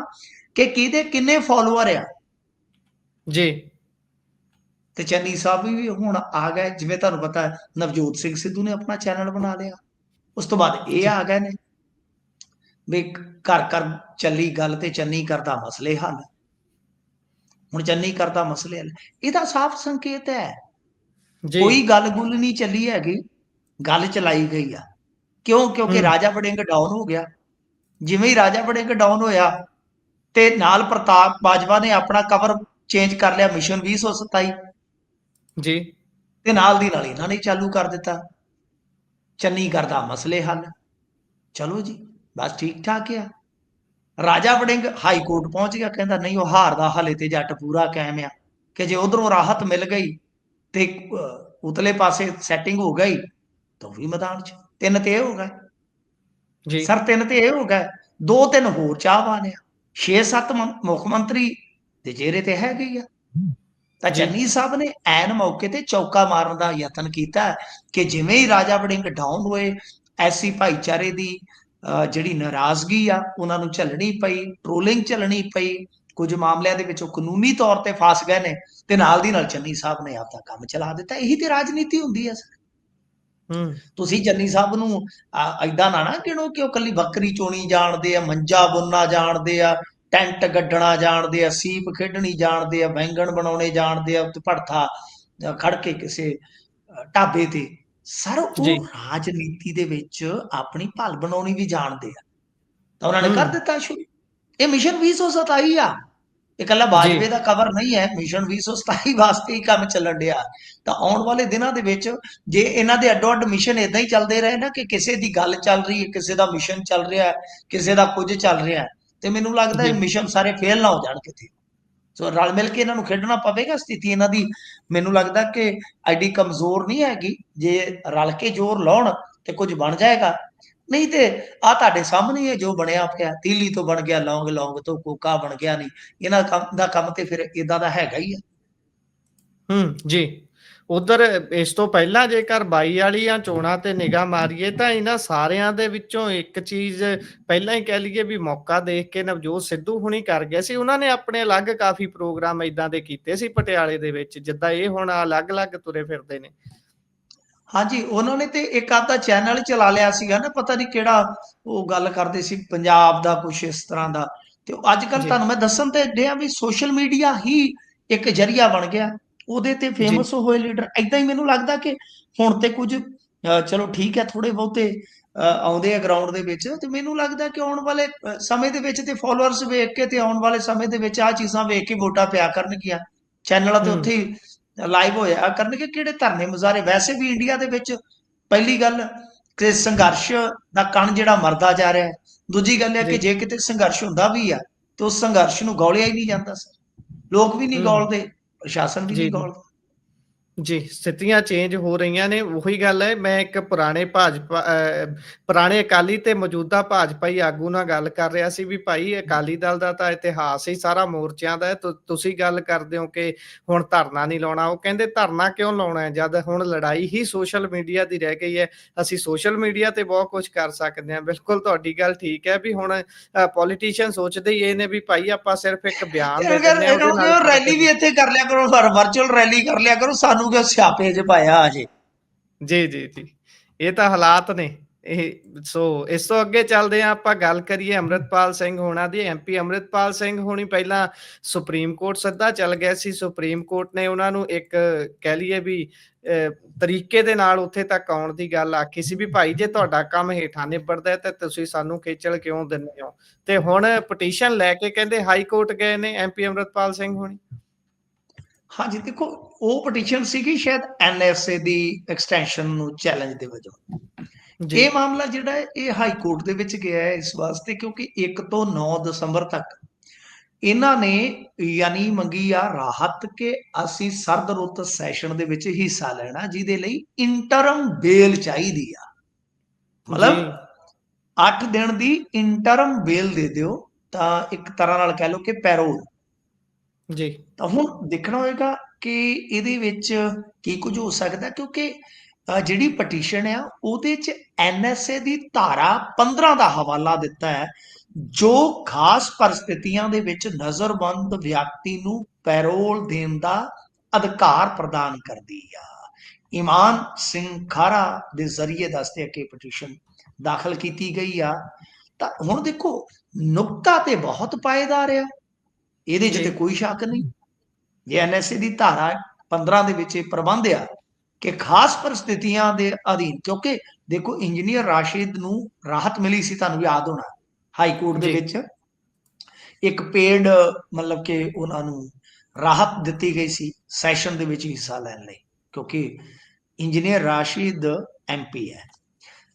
ਕਿ ਕਿਹਦੇ ਕਿੰਨੇ ਫਾਲੋਅਰ ਆ। ਜੀ, ਤੇ ਚੰਨੀ ਸਾਹਿਬ ਵੀ ਹੁਣ ਆ ਗਏ, ਜਿਵੇਂ ਤੁਹਾਨੂੰ ਪਤਾ ਨਵਜੋਤ ਸਿੰਘ ਸਿੱਧੂ ਨੇ ਆਪਣਾ ਚੈਨਲ ਬਣਾ ਲਿਆ, ਉਸ ਤੋਂ ਬਾਅਦ ਇਹ ਜੀ, ਆ ਗਏ ਨੇ ਵੀ ਘਰ ਘਰ ਚੱਲੀ ਗੱਲ ਤੇ ਚੰਨੀ ਕਰਦਾ ਮਸਲੇ ਹੱਲ। ਹੁਣ ਚੰਨੀ ਕਰਦਾ ਮਸਲੇ ਹੱਲ, ਇਹਦਾ ਸਾਫ਼ ਸੰਕੇਤ ਹੈ ਜੀ, ਕੋਈ ਗੱਲ ਗੁੱਲ ਨਹੀਂ ਚੱਲੀ ਹੈਗੀ, ਗੱਲ ਚਲਾਈ ਗਈ ਆ। ਕਿਉਂ? ਕਿਉਂਕਿ ਹੂੰ, ਰਾਜਾ ਵੜਿੰਗ ਡਾਊਨ ਹੋ ਗਿਆ। ਜਿਵੇਂ ਹੀ ਰਾਜਾ ਵੜਿੰਗ ਡਾਊਨ ਹੋਇਆ ਤੇ ਨਾਲ ਪ੍ਰਤਾਪ ਬਾਜਵਾ ਨੇ ਆਪਣਾ ਕਵਰ ਚੇਂਜ ਕਰ ਲਿਆ, ਮਿਸ਼ਨ 2027, ਜੀ, ਤੇ ਨਾਲ ਦੀ ਨਾਲ ਇਹਨਾਂ ਨੇ ਚਾਲੂ ਕਰ ਦਿੱਤਾ ਚੰਨੀ ਕਰਦਾ ਮਸਲੇ ਹੱਲ। ਚਲੋ ਜੀ, ਬਸ ਠੀਕ ਠਾਕ ਆ। ਰਾਜਾ ਵੜਿੰਗ ਹਾਈ ਕੋਰਟ ਪਹੁੰਚ ਗਿਆ, ਕਹਿੰਦਾ ਨਹੀਂ, ਉਹ ਹਾਰਦਾ, ਹਲੇ ਤੇ ਜੱਟ ਪੂਰਾ ਕਾਇਮ ਆ, ਕਿ ਜੇ ਉਧਰੋਂ ਰਾਹਤ ਮਿਲ ਗਈ ਤੇ ਉਤਲੇ ਪਾਸੇ ਸੈਟਿੰਗ ਹੋ ਗਈ ਤਾਂ ਉਹ ਵੀ ਮੈਦਾਨ 'ਚ। ਤਿੰਨ ਤੇ ਇਹ ਹੋ ਗਏ ਜੀ, ਸਰ, ਤਿੰਨ ਤੇ ਇਹ ਹੋ ਗਏ, ਦੋ ਤਿੰਨ ਹੋਰ ਚਾਹਵਾਨ ਆ, 6-7 ਮੁੱਖ ਮੰਤਰੀ ਦੇ ਚਿਹਰੇ ਤੇ ਹੈਗੇ ਹੀ ਆ। ਤਾਂ ਜੀ, ਚੰਨੀ ਸਾਹਿਬ ਨੇ ਐਨ ਮੌਕੇ ਤੇ ਚੌਕਾ ਮਾਰਨ ਦਾ ਯਤਨ ਕੀਤਾ ਕਿ ਜਿਵੇਂ ਹੀ ਰਾਜਾ ਵੜਿੰਗ ਡਾਊਨ ਹੋਏ, ਐਸੀ ਭਾਈਚਾਰੇ ਦੀ ਜਿਹੜੀ ਨਾਰਾਜ਼ਗੀ ਆ ਉਹਨਾਂ ਨੂੰ ਝੱਲਣੀ ਪਈ, ਟ੍ਰੋਲਿੰਗ ਝੱਲਣੀ ਪਈ, ਕੁਝ ਮਾਮਲਿਆਂ ਦੇ ਵਿੱਚ ਉਹ ਕਾਨੂੰਨੀ ਤੌਰ ਤੇ ਫਸ ਗਏ ਨੇ, ਤੇ ਨਾਲ ਦੀ ਨਾਲ ਚੰਨੀ ਸਾਹਿਬ ਨੇ ਆਪਦਾ ਕੰਮ ਚਲਾ ਦਿੱਤਾ। ਇਹੀ ਤੇ ਰਾਜਨੀਤੀ ਹੁੰਦੀ ਹੈ। ਹੂੰ, ਤੁਸੀਂ ਚੰਨੀ ਸਾਹਿਬ ਨੂੰ ਏਦਾਂ ਨਾ ਗਿਣੋ ਕਿ ਉਹ ਕੱਲੀ ਬੱਕਰੀ ਚੋਣੀ ਜਾਣਦੇ ਆ, ਮੰਜਾ ਬੁਣਨਾ ਜਾਣਦੇ ਆ, ਟੈਂਟ ਗੱਡਣਾ ਜਾਣਦੇ ਆ, ਸੀਪ ਖੇਡਣੀ ਜਾਣਦੇ ਆ, ਬੈਂਗਣ ਬਣਾਉਣੇ ਜਾਣਦੇ ਆ, ਉੱਤੇ ਭੜਥਾ ਖੜ ਕੇ ਕਿਸੇ ਢਾਬੇ ਤੇ। ਸਰ, ਜੀ, ਉਹ ਰਾਜਨੀਤੀ ਦੇ ਵਿੱਚ ਆਪਣੀ ਭਲ ਬਣਾਉਣੀ ਵੀ ਜਾਣਦੇ ਆ। ਤਾਂ ਉਹਨਾਂ ਨੇ ਹੂੰ, ਕਰ ਦਿੱਤਾ ਸ਼ੁਰੂ। ਇਹ ਮਿਸ਼ਨ 2027 ਆ, ਇਹ ਕੱਲਾ ਜੀ, ਬਾਜਵੇ ਦਾ ਕਵਰ ਨਹੀਂ ਹੈ, ਮਿਸ਼ਨ 2027 ਵਾਸਤੇ ਹੀ ਕੰਮ ਚੱਲਣ ਡਿਆ। ਤਾਂ ਆਉਣ ਵਾਲੇ ਦਿਨਾਂ ਦੇ ਵਿੱਚ ਜੇ ਇਹਨਾਂ ਦੇ ਅੱਡੋ ਅੱਡ ਮਿਸ਼ਨ ਇਦਾਂ ਹੀ ਚੱਲਦੇ ਰਹੇ ਨਾ, ਕਿ ਕਿਸੇ ਦੀ ਗੱਲ ਚੱਲ ਰਹੀ ਹੈ, ਕਿਸੇ ਦਾ ਮਿਸ਼ਨ ਚੱਲ ਰਿਹਾ ਹੈ, ਕਿਸੇ ਦਾ ਕੁਝ ਚੱਲ ਰਿਹਾ ਹੈ, ਤੇ ਮੈਨੂੰ ਲੱਗਦਾ ਜੀ, ਇਹ ਮਿਸ਼ਨ ਸਾਰੇ ਫੇਲ ਨਾ ਹੋ ਜਾਣ ਕਿਤੇ। ਸੋ ਰਲ ਮਿਲ ਕੇ ਇਹਨਾਂ ਨੂੰ ਖੇਡਣਾ ਪਵੇਗਾ। ਸਥਿਤੀ ਇਹਨਾਂ ਦੀ ਮੈਨੂੰ ਲੱਗਦਾ ਕਿ ਐਡੀ ਕਮਜ਼ੋਰ ਨਹੀਂ ਹੈਗੀ, ਜੇ ਰਲ ਕੇ ਜ਼ੋਰ ਲਾਉਣ ਤੇ ਕੁਝ ਬਣ ਜਾਏਗਾ। ਨਹੀਂ ਤੇ ਆ ਤੁਹਾਡੇ ਸਾਹਮਣੇ ਹੀ ਹੈ ਜੋ ਬਣਿਆ ਪਿਆ, ਤੀਲੀ ਤੋਂ ਬਣ ਗਿਆ ਲੌਂਗ, ਲੌਂਗ ਤੋਂ ਕੋਕਾ ਬਣ ਗਿਆ ਨਹੀਂ। ਇਹਨਾਂ ਦਾ ਕੰਮ ਤੇ ਫਿਰ ਇਦਾਂ ਦਾ ਹੈਗਾ ਹੀ ਆ। ਜੀ। ਉਧਰ ਇਸ ਤੋਂ ਪਹਿਲਾਂ ਜੇਕਰ 22 ਵਾਲੀਆਂ ਚੋਣਾਂ ਤੇ ਨਿਗਾਹ ਮਾਰੀਏ ਤਾਂ ਇਹਨਾਂ ਸਾਰਿਆਂ ਦੇ ਵਿੱਚੋਂ ਇੱਕ ਚੀਜ਼ ਪਹਿਲਾਂ ਹੀ ਕਹਿ ਲਈਏ ਵੀ ਮੌਕਾ ਦੇਖ ਕੇ ਨਵਜੋਤ ਸਿੱਧੂ ਹੁਣੀ ਕਰ ਗਏ ਸੀ। ਉਹਨਾਂ ਨੇ ਆਪਣੇ ਅਲੱਗ ਕਾਫੀ ਪ੍ਰੋਗਰਾਮ ਏਦਾਂ ਦੇ ਕੀਤੇ ਸੀ ਪਟਿਆਲੇ ਦੇ ਵਿੱਚ, ਜਿੱਦਾਂ ਇਹ ਹੁਣ ਅਲੱਗ-ਅਲੱਗ ਤੁਰੇ ਫਿਰਦੇ ਨੇ। ਹਾਂਜੀ, ਉਹਨਾਂ ਨੇ ਤੇ ਇੱਕ ਆਧਾ ਚੈਨਲ ਚਲਾ ਲਿਆ ਸੀਗਾ ਨਾ, ਪਤਾ ਨਹੀਂ ਕਿਹੜਾ, ਉਹ ਗੱਲ ਕਰਦੇ ਸੀ ਪੰਜਾਬ ਦਾ ਕੁਛ ਇਸ ਤਰ੍ਹਾਂ ਦਾ। ਤੇ ਅੱਜ ਕੱਲ ਜੀ, ਤੁਹਾਨੂੰ ਮੈਂ ਦੱਸਣ ਤੇ ਡਿਆ ਵੀ ਸੋਸ਼ਲ ਮੀਡੀਆ ਹੀ ਇੱਕ ਜਰੀਆ ਬਣ ਗਿਆ। ਉਹਦੇ ਤੇ ਜੀ, ਫੇਮਸ ਹੋਏ ਲੀਡਰ ਏਦਾਂ ਹੀ ਮੈਨੂੰ ਲੱਗਦਾ ਕਿ ਹੁਣ ਤੇ ਕੁਝ ਚਲੋ ਠੀਕ ਹੈ, ਥੋੜੇ ਬਹੁਤੇ ਆਉਂਦੇ ਆ ਗਰਾਊਂਡ ਦੇ ਵਿੱਚ, ਤੇ ਮੈਨੂੰ ਲੱਗਦਾ ਕਿ ਆਉਣ ਵਾਲੇ ਸਮੇਂ ਦੇ ਵਿੱਚ ਤੇ ਫਾਲੋਅਰਸ ਵੇਖ ਕੇ ਤੇ ਆਉਣ ਵਾਲੇ ਸਮੇਂ ਦੇ ਵਿੱਚ ਆਹ ਚੀਜ਼ਾਂ ਵੇਖ ਕੇ ਵੋਟਾਂ ਪਿਆ ਕਰਨਗੀਆਂ। ਚੈਨਲਾਂ ਤੇ ਹੂੰ, ਉੱਥੇ ਹੀ ਲਾਈਵ ਹੋਇਆ ਕਰਨਗੇ, ਕਿਹੜੇ ਧਰਨੇ ਮੁਜ਼ਾਹਰੇ। ਵੈਸੇ ਵੀ ਇੰਡੀਆ ਦੇ ਵਿੱਚ ਪਹਿਲੀ ਗੱਲ ਕਿ ਸੰਘਰਸ਼ ਦਾ ਕਣ ਜਿਹੜਾ ਮਰਦਾ ਜਾ ਰਿਹਾ ਹੈ। ਦੂਜੀ ਗੱਲ ਹੈ ਕਿ ਜੀ, ਜੇ ਕਿਤੇ ਸੰਘਰਸ਼ ਹੁੰਦਾ ਵੀ ਆ ਤੇ ਉਸ ਸੰਘਰਸ਼ ਨੂੰ ਗੌਲਿਆ ਹੀ ਨਹੀਂ ਜਾਂਦਾ ਸਰ। ਲੋਕ ਵੀ ਨਹੀਂ ਹੂੰ, ਗੌਲਦੇ, ਪ੍ਰਸ਼ਾਸਨ ਵੀ ਜੀ, ਨਹੀਂ ਜੀ। ਗੌਲਦਾ। ਜੀ, ਸਥਿਤੀਆਂ ਚੇਂਜ ਹੋ ਰਹੀਆਂ ਨੇ। ਉਹੀ ਗੱਲ ਹੈ, ਮੈਂ ਇੱਕ ਪੁਰਾਣੇ ਅਕਾਲੀ ਤੇ ਮੌਜੂਦਾ ਭਾਜਪਾਈ ਆਗੂ ਨਾਲ ਗੱਲ ਕਰ ਰਿਹਾ ਸੀ ਵੀ ਭਾਈ ਅਕਾਲੀ ਦਲ ਦਾ ਤਾਂ ਇਤਿਹਾਸ ਹੀ ਸਾਰਾ ਮੋਰਚਿਆਂ ਦਾ ਹੈ। ਤੁਸੀਂ ਗੱਲ ਕਰਦੇ ਹੋ ਕਿ ਹੁਣ ਧਰਨਾ ਨਹੀਂ ਲਾਉਣਾ। ਉਹ ਕਹਿੰਦੇ ਧਰਨਾ ਕਿਉਂ ਲਾਉਣਾ ਹੈ ਜਦ ਹੁਣ ਲੜਾਈ ਹੀ ਸੋਸ਼ਲ ਮੀਡੀਆ ਦੀ ਰਹਿ ਗਈ ਹੈ। ਅਸੀਂ ਸੋਸ਼ਲ ਮੀਡੀਆ ਤੇ ਬਹੁਤ ਕੁਝ ਕਰ ਸਕਦੇ ਹਾਂ। ਬਿਲਕੁਲ ਤੁਹਾਡੀ ਗੱਲ ਠੀਕ ਹੈ ਵੀ ਹੁਣ ਪੋਲੀਟੀਸ਼ੀਅਨ ਸੋਚਦੇ ਹੀ ਇਹ ਨੇ ਵੀ ਭਾਈ ਆਪਾਂ ਸਿਰਫ ਇੱਕ ਬਿਆਨ ਦੇ ਅਗਰ ਦਿੰਦੇ ਹਾਂ, ਇਹਨਾਂ ਉਹਦੇ ਨੂੰ ਨਾਲ ਕਹੋ ਫਰਕ ਰੈਲੀ ਵੀ ਇੱਥੇ ਕਰ ਲਿਆ ਕਰੋ, ਵਰਚੁਅਲ ਰੈਲੀ ਕਰ ਲਿਆ ਕਰੋ, ਸਾਨੂੰ ਕਿਉਂ ਸਿਆਪੇ 'ਚ ਪਾਇਆ ਅਜੇ। ਜੀ, ਜੀ, ਜੀ। ਇਹ ਤਾਂ ਹਾਲਾਤ ਨੇ। ਸੋ ਇਸ ਤੋਂ ਅੱਗੇ ਚੱਲਦੇ ਹਾਂ, ਆਪਾਂ ਗੱਲ ਕਰੀਏ ਅੰਮ੍ਰਿਤਪਾਲ ਸਿੰਘ ਹੋਣਾ ਦੀ। ਐਮਪੀ ਅੰਮ੍ਰਿਤਪਾਲ ਸਿੰਘ ਹੋਣੀ ਪਹਿਲਾਂ ਸੁਪਰੀਮ ਕੋਰਟ ਸਿੱਧਾ ਚੱਲ ਗਏ ਸੀ। ਸੁਪਰੀਮ ਕੋਰਟ ਨੇ ਉਹਨਾਂ ਨੂੰ ਇੱਕ ਕਹਿ ਲਈਏ ਵੀ ਤਰੀਕੇ ਦੇ ਨਾਲ ਉੱਥੇ ਤੱਕ ਆਉਣ ਦੀ ਗੱਲ ਆਖੀ ਸੀ ਵੀ ਭਾਈ ਜੇ ਤੁਹਾਡਾ ਕੰਮ ਹੇਠਾਂ ਨਿਬੜਦਾ ਤੇ ਤੁਸੀਂ ਸਾਨੂੰ ਖੇਚਲ ਕਿਉਂ ਦਿੰਦੇ ਹੋ। ਤੇ ਹੁਣ ਪਟੀਸ਼ਨ ਲੈ ਕੇ ਕਹਿੰਦੇ ਹਾਈ ਕੋਰਟ ਗਏ ਨੇ ਐਮਪੀ ਅੰਮ੍ਰਿਤਪਾਲ ਸਿੰਘ ਹੋਣੀ। ਹਾਂਜੀ, ਦੇਖੋ ਉਹ ਪਟੀਸ਼ਨ ਸੀਗੀ ਸ਼ਾਇਦ ਐਨਐਸਏ ਦੀ ਐਕਸਟੈਂਸ਼ਨ ਨੂੰ ਚੈਲੰਜ ਦੇ ਵਜੋਂ। ਜੀ, ਇਹ ਮਾਮਲਾ ਜਿਹੜਾ ਹੈ ਇਹ ਹਾਈ ਕੋਰਟ ਦੇ ਵਿੱਚ ਗਿਆ ਹੈ ਇਸ ਵਾਸਤੇ ਕਿਉਂਕਿ 1 ਤੋਂ 9 ਦਸੰਬਰ ਤੱਕ ਇਹਨਾਂ ਨੇ ਯਾਨੀ ਮੰਗੀ ਆ ਰਾਹਤ ਕਿ ਅਸੀਂ ਸਰਦ ਰੁੱਤ ਸੈਸ਼ਨ ਦੇ ਵਿੱਚ ਹਿੱਸਾ ਲੈਣਾ, ਜਿਹਦੇ ਲਈ ਇੰਟਰਮ ਬੇਲ ਚਾਹੀਦੀ ਆ। ਜੀ, ਮਤਲਬ 8 ਦਿਨ ਦੀ ਇੰਟਰਮ ਬੇਲ ਦੇ ਦਿਓ, ਤਾਂ ਇੱਕ ਤਰ੍ਹਾਂ ਨਾਲ ਕਹਿ ਲਓ ਕਿ ਪੈਰੋਲ। ਜੀ, ਤਾਂ ਹੁਣ ਦੇਖਣਾ ਹੋਏਗਾ ਕਿ ਇਹਦੇ ਵਿੱਚ ਕੀ ਕੁਝ ਹੋ ਸਕਦਾ, ਕਿਉਂਕਿ ਜਿਹੜੀ ਪਟੀਸ਼ਨ ਆ ਉਹਦੇ 'ਚ ਐਨਐਸਏ ਦੀ ਧਾਰਾ 15 ਦਾ ਹਵਾਲਾ ਦਿੱਤਾ ਹੈ, ਜੋ ਖਾਸ ਪਰਿਸਥਿਤੀਆਂ ਦੇ ਵਿੱਚ ਨਜ਼ਰਬੰਦ ਵਿਅਕਤੀ ਨੂੰ ਪੈਰੋਲ ਦੇਣ ਦਾ ਅਧਿਕਾਰ ਪ੍ਰਦਾਨ ਕਰਦੀ ਆ। ਇਮਾਨ ਸਿੰਘ ਖਾਰਾ ਦੇ ਜ਼ਰੀਏ ਦੱਸਦੇ ਕਿ ਪਟੀਸ਼ਨ ਦਾਖਲ ਕੀਤੀ ਗਈ ਆ। ਤਾਂ ਹੁਣ ਦੇਖੋ, ਨੁਕਤਾ ਤੇ ਬਹੁਤ ਪਾਏਦਾਰ ਆ, ਇਹਦੇ 'ਚ ਜੀ, ਤੇ ਕੋਈ ਸ਼ੱਕ ਨਹੀਂ। ਜੇ ਐਨਐਸਏ ਦੀ ਧਾਰਾ 15 ਦੇ ਵਿੱਚ ਇਹ ਪ੍ਰਬੰਧ ਆ ਕਿ ਖਾਸ ਪਰਿਸਥਿਤੀਆਂ ਦੇ ਅਧੀਨ, ਕਿਉਂਕਿ ਦੇਖੋ ਇੰਜੀਨੀਅਰ ਰਾਸ਼ਿਦ ਨੂੰ ਰਾਹਤ ਮਿਲੀ ਸੀ, ਤੁਹਾਨੂੰ ਯਾਦ ਹੋਣਾ, ਹਾਈ ਕੋਰਟ ਦੇ ਜੀ, ਵਿੱਚ ਇੱਕ ਪੇਡ ਮਤਲਬ ਕਿ ਉਹਨਾਂ ਨੂੰ ਰਾਹਤ ਦਿੱਤੀ ਗਈ ਸੀ ਸੈਸ਼ਨ ਦੇ ਵਿੱਚ ਹਿੱਸਾ ਲੈਣ ਲਈ, ਕਿਉਂਕਿ ਇੰਜੀਨੀਅਰ ਰਾਸ਼ਿਦ ਐਮਪੀ ਹੈ।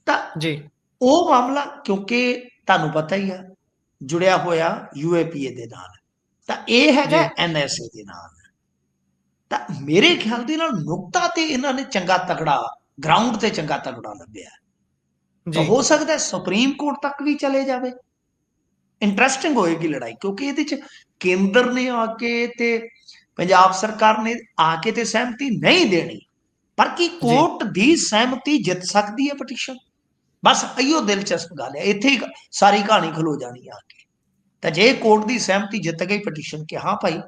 ਤਾਂ ਜੀ, ਉਹ ਮਾਮਲਾ ਕਿਉਂਕਿ ਤੁਹਾਨੂੰ ਪਤਾ ਹੀ ਆ ਜੁੜਿਆ ਹੋਇਆ ਯੂਏਪੀਏ ਦੇ ਨਾਲ, ਤਾਂ ਇਹ ਹੈਗਾ ਜੀ, ਐਨਐਸਏ ਦੇ ਨਾਲ। ਤਾਂ ਮੇਰੇ ਖਿਆਲ ਦੇ ਨਾਲ ਨੁਕਤਾ ਤੇ ਇਹਨਾਂ ਨੇ ਚੰਗਾ ਤਗੜਾ, ਗਰਾਊਂਡ ਤੇ ਚੰਗਾ ਤਗੜਾ ਲੱਭਿਆ। ਤਾਂ ਜੀ, ਹੋ ਸਕਦਾ ਸੁਪਰੀਮ ਕੋਰਟ ਤੱਕ ਵੀ ਚਲੇ ਜਾਵੇ। ਇੰਟਰਸਟਿੰਗ ਹੋਏਗੀ ਲੜਾਈ, ਕਿਉਂਕਿ ਇਹਦੇ ਚ ਕੇਂਦਰ ਨੇ ਆ ਕੇ ਤੇ ਪੰਜਾਬ ਸਰਕਾਰ ਨੇ ਆ ਕੇ ਤੇ ਸਹਿਮਤੀ ਨਹੀਂ ਦੇਣੀ, ਪਰ ਕੀ ਜੀ, ਕੋਰਟ ਦੀ ਸਹਿਮਤੀ ਜਿੱਤ ਸਕਦੀ ਹੈ ਪਟੀਸ਼ਨ। ਬਸ ਇਹੀਓ ਦਿਲਚਸਪ ਗੱਲ ਹੈ, ਇੱਥੇ ਹੀ ਸਾਰੀ ਕਹਾਣੀ ਖਲੋ ਜਾਣੀ ਆ ਕੇ। ਤਾਂ ਜੇ ਕੋਰਟ ਦੀ ਸਹਿਮਤੀ ਜਿੱਤ ਗਈ ਪਟੀਸ਼ਨ ਕਿ ਹਾਂ ਭਾਈ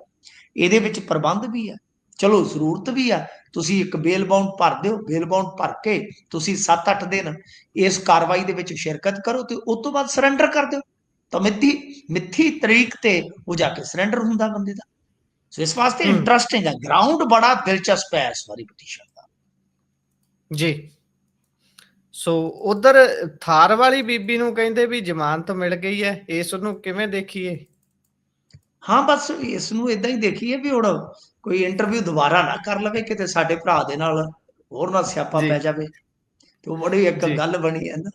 ਇਹਦੇ ਵਿੱਚ ਪ੍ਰਬੰਧ ਵੀ ਹੈ, ਚਲੋ ਜ਼ਰੂਰਤ ਵੀ ਆ, ਤੁਸੀਂ ਇੱਕ ਬੇਲ ਬਾਉਂਡ ਭਰ ਦਿਓ, ਬੇਲ ਬਾਉਂਡ ਭਰ ਕੇ ਤੁਸੀਂ 7-8 ਦਿਨ ਇਸ ਕਾਰਵਾਈ ਦੇ ਵਿੱਚ ਸ਼ਿਰਕਤ ਕਰੋ ਤੇ ਉਸ ਤੋਂ ਬਾਅਦ ਸਰੈਂਡਰ ਕਰ ਦਿਓ। ਤਾਂ ਮਿੱਥੀ ਤਰੀਕ ਤੇ ਉਹ ਜਾ ਕੇ ਸਰੈਂਡਰ ਹੁੰਦਾ ਬੰਦੇ ਦਾ। ਸੋ ਇਸ ਵਾਸਤੇ ਹੂੰ, ਇੰਟਰਸਟਿੰਗ ਹੈ, ਗਰਾਊਂਡ ਬੜਾ ਦਿਲਚਸਪ ਹੈ ਇਸ ਵਾਰੀ ਪਟੀਸ਼ਨ ਦਾ। ਜੀ। ਸੋ ਉਧਰ ਥਾਰ ਵਾਲੀ ਬੀਬੀ ਨੂੰ ਕਹਿੰਦੇ ਵੀ ਜ਼ਮਾਨਤ ਮਿਲ ਗਈ ਹੈ, ਇਸ ਨੂੰ ਕਿਵੇਂ ਦੇਖੀਏ? ਹਾਂ, ਬਸ ਇਸ ਨੂੰ ਇਦਾਂ ਹੀ ਦੇਖੀਏ ਵੀ ਹੁਣ ਕੋਈ ਇੰਟਰਵਿਊ ਦੁਬਾਰਾ ਨਾ ਕਰ ਲਵੇ ਕਿਤੇ ਸਾਡੇ ਭਰਾ ਦੇ ਨਾਲ ਹੋਰ ਨਾ ਸਿਆਪਾ ਜੀ, ਪੈ ਜਾਵੇ। ਤੇ ਉਹ ਬੜੀ ਇੱਕ ਜੀ, ਗੱਲ ਬਣੀ ਹੈ ਨਾ,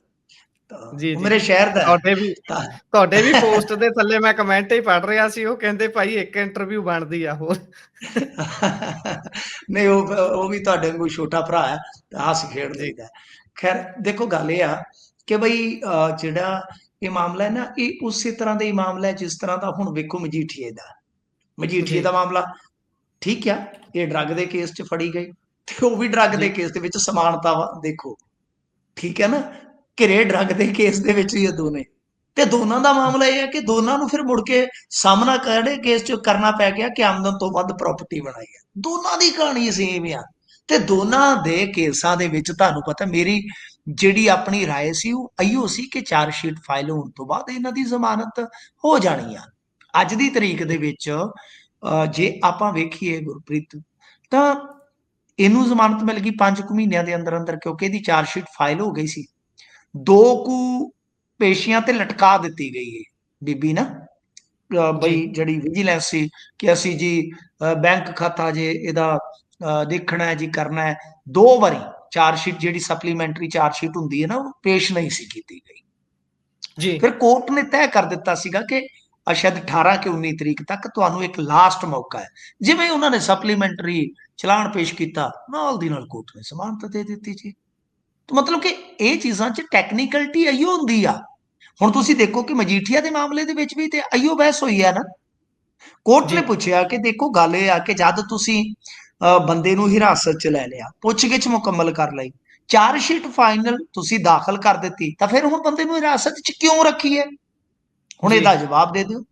ਤਾਂ ਜੀ, ਉਹ ਜੀ। ਮੇਰੇ ਸ਼ਹਿਰ ਦਾ ਹੈ। ਤੁਹਾਡੇ ਵੀ ਤਾਂ ਤੁਹਾਡੇ ਵੀ ਪੋਸਟ ਦੇ ਥੱਲੇ ਮੈਂ ਕਮੈਂਟ ਹੀ ਪੜ੍ਹ ਰਿਹਾ ਸੀ, ਉਹ ਕਹਿੰਦੇ ਭਾਈ ਇੱਕ ਇੰਟਰਵਿਊ ਬਣਦੀ ਆ ਹੋਰ। ਨਹੀਂ, ਉਹ ਵੀ ਤੁਹਾਡੇ ਵਾਂਗੂ ਛੋਟਾ ਭਰਾ ਹੈ, ਤਾਂ ਹੱਸ ਖੇਡ ਜੀ, ਲਈਦਾ। ਖੈਰ ਦੇਖੋ ਗੱਲ ਇਹ ਆ ਕਿ ਬਈ ਜਿਹੜਾ ਇਹ ਮਾਮਲਾ ਹੈ ਨਾ, ਇਹ ਉਸੇ ਤਰ੍ਹਾਂ ਦਾ ਹੀ ਮਾਮਲਾ ਹੈ ਜਿਸ ਤਰ੍ਹਾਂ ਦਾ ਹੁਣ ਵੇਖੋ ਮਜੀਠੀਏ ਜੀ, ਦਾ ਮਾਮਲਾ। ਠੀਕ ਆ, ਇਹ ਡਰੱਗ ਦੇ ਕੇਸ 'ਚ ਫੜੀ ਗਈ ਤੇ ਉਹ ਵੀ ਡਰੱਗ ਦੇ ਜੀ, ਕੇਸ ਦੇ ਵਿੱਚ ਸਮਾਨਤਾ ਵਾ ਦੇਖੋ। ਠੀਕ ਹੈ ਨਾ, ਘਿਰੇ ਡਰੱਗ ਦੇ ਕੇਸ ਦੇ ਵਿੱਚ ਹੀ ਇਹ ਦੋਨੇ, ਤੇ ਦੋਨਾਂ ਦਾ ਮਾਮਲਾ ਇਹ ਹੈ ਕਿ ਦੋਨਾਂ ਨੂੰ ਫਿਰ ਮੁੜ ਕੇ ਸਾਹਮਣਾ ਕਿਹੜੇ ਕੇਸ 'ਚ ਕਰਨਾ ਪੈ ਗਿਆ ਕਿ ਆਮਦਨ ਤੋਂ ਵੱਧ ਪ੍ਰਾਪਰਟੀ ਬਣਾਈ ਹੈ। ਦੋਨਾਂ ਦੀ ਕਹਾਣੀ ਸੇਮ ਆ, ਤੇ ਦੋਨਾਂ ਦੇ ਕੇਸਾਂ ਦੇ ਵਿੱਚ ਤੁਹਾਨੂੰ ਪਤਾ ਮੇਰੀ ਜਿਹੜੀ ਆਪਣੀ ਰਾਏ ਸੀ ਉਹ ਇਹੋ ਸੀ ਕਿ ਚਾਰਜ ਸ਼ੀਟ ਫਾਈਲ ਹੋਣ ਤੋਂ ਬਾਅਦ ਇਹਨਾਂ ਦੀ ਜ਼ਮਾਨਤ ਹੋ ਜਾਣੀ ਆ। ਅੱਜ ਦੀ ਤਰੀਕ ਦੇ ਵਿੱਚ ਜੇ ਆਪਾਂ ਵੇਖੀਏ ਗੁਰਪ੍ਰੀਤ, ਤਾਂ ਇਹਨੂੰ ਜ਼ਮਾਨਤ ਮਿਲ ਗਈ 5 ਕੁ ਮਹੀਨਿਆਂ ਦੇ ਅੰਦਰ ਅੰਦਰ, ਕਿਉਂਕਿ ਇਹਦੀ ਚਾਰਜ ਸ਼ੀਟ ਫਾਈਲ ਹੋ ਗਈ ਸੀ। 2 ਕੁ ਪੇਸ਼ੀਆਂ ਤੇ ਲਟਕਾ ਦਿੱਤੀ ਗਈ ਹੈ ਬੀਬੀ ਨਾ, ਜੀ, ਬਈ ਜਿਹੜੀ ਵਿਜੀਲੈਂਸ ਸੀ ਕਿ ਅਸੀਂ ਜੀ ਬੈਂਕ ਖਾਤਾ ਜੇ ਇਹਦਾ ਦੇਖਣਾ ਹੈ ਜੀ, ਕਰਨਾ ਹੈ। 2 ਵਾਰੀ ਚਾਰਜ ਸ਼ੀਟ, ਜਿਹੜੀ ਸਪਲੀਮੈਂਟਰੀ ਚਾਰਜ ਸ਼ੀਟ ਹੁੰਦੀ ਹੈ ਨਾ, ਉਹ ਪੇਸ਼ ਨਹੀਂ ਸੀ ਕੀਤੀ ਗਈ। ਜੀ, ਫਿਰ ਕੋਰਟ ਨੇ ਤੈਅ ਕਰ ਦਿੱਤਾ ਸੀਗਾ ਕਿ ਸ਼ਾਇਦ 18 ਕਿ 19 ਤਰੀਕ ਤੱਕ ਤੁਹਾਨੂੰ ਇੱਕ ਲਾਸਟ ਮੌਕਾ ਹੈ। ਜਿਵੇਂ ਉਹਨਾਂ ਨੇ ਸਪਲੀਮੈਂਟਰੀ ਚਲਾਨ ਪੇਸ਼ ਕੀਤਾ, ਨਾਲ ਦੀ ਨਾਲ ਕੋਰਟ ਨੇ ਜ਼ਮਾਨਤ ਦੇ ਦਿੱਤੀ ਜੀ। ਮਤਲਬ ਕਿ ਇਹ ਚੀਜ਼ਾਂ 'ਚ ਟੈਕਨੀਕਲਿਟੀ ਇਹੋ ਹੁੰਦੀ ਆ। ਹੁਣ ਤੁਸੀਂ ਦੇਖੋ ਕਿ ਮਜੀਠੀਆ ਦੇ ਮਾਮਲੇ ਦੇ ਵਿੱਚ ਵੀ ਤੇ ਇਹੋ ਬਹਿਸ ਹੋਈ ਹੈ ਨਾ। ਕੋਰਟ ਨੇ ਜੀ, ਪੁੱਛਿਆ ਕਿ ਦੇਖੋ ਗੱਲ ਇਹ ਆ ਕਿ ਜਦ ਤੁਸੀਂ ਬੰਦੇ ਨੂੰ ਹਿਰਾਸਤ 'ਚ ਲੈ ਲਿਆ, ਪੁੱਛਗਿੱਛ ਮੁਕੰਮਲ ਕਰ ਲਈ, ਚਾਰਜ ਸ਼ੀਟ ਫਾਈਨਲ ਤੁਸੀਂ ਦਾਖਲ ਕਰ ਦਿੱਤੀ, ਤਾਂ ਫਿਰ ਹੁਣ ਬੰਦੇ ਨੂੰ ਹਿਰਾਸਤ 'ਚ ਕਿਉਂ ਰੱਖੀਏ? ਹੁਣ ਜੀ, ਇਹਦਾ ਜਵਾਬ ਦੇ ਦਿਓ।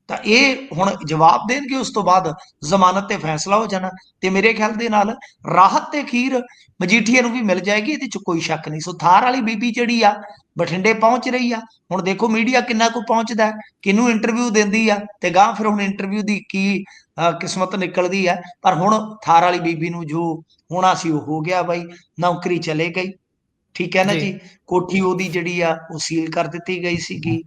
ਤਾਂ ਇਹ ਹੁਣ ਜਵਾਬ ਦੇਣਗੇ, ਉਸ ਤੋਂ ਬਾਅਦ ਜ਼ਮਾਨਤ ਤੇ ਫੈਸਲਾ ਹੋ ਜਾਣਾ, ਤੇ ਮੇਰੇ ਖਿਆਲ ਦੇ ਨਾਲ ਰਾਹਤ ਤੇ ਖੀਰ ਮਜੀਠੀਏ ਨੂੰ ਵੀ ਮਿਲ ਜਾਏਗੀ, ਇਹਦੇ 'ਚ ਕੋਈ ਸ਼ੱਕ ਨਹੀਂ। ਸੋ ਥਾਰ ਵਾਲੀ ਬੀਬੀ ਜਿਹੜੀ ਆ ਬਠਿੰਡੇ ਪਹੁੰਚ ਰਹੀ ਆ। ਹੁਣ ਦੇਖੋ ਮੀਡੀਆ ਕਿੰਨਾ ਕੁ ਪਹੁੰਚਦਾ, ਕਿਹਨੂੰ ਇੰਟਰਵਿਊ ਦਿੰਦੀ ਆ, ਤੇ ਗਾਂ ਫਿਰ ਹੁਣ ਇੰਟਰਵਿਊ ਦੀ ਕੀ ਕਿਸਮਤ ਨਿਕਲਦੀ ਆ। ਪਰ ਹੁਣ ਥਾਰ ਵਾਲੀ ਬੀਬੀ ਨੂੰ ਜੋ ਹੋਣਾ ਸੀ ਉਹ ਹੋ ਗਿਆ ਬਾਈ, ਨੌਕਰੀ ਚਲੇ ਗਈ। ਠੀਕ ਹੈ ਨਾ ਜੀ, ਜੀ, ਕੋਠੀ ਉਹਦੀ ਜਿਹੜੀ ਆ ਉਹ ਸੀਲ ਕਰ ਦਿੱਤੀ ਗਈ ਸੀਗੀ।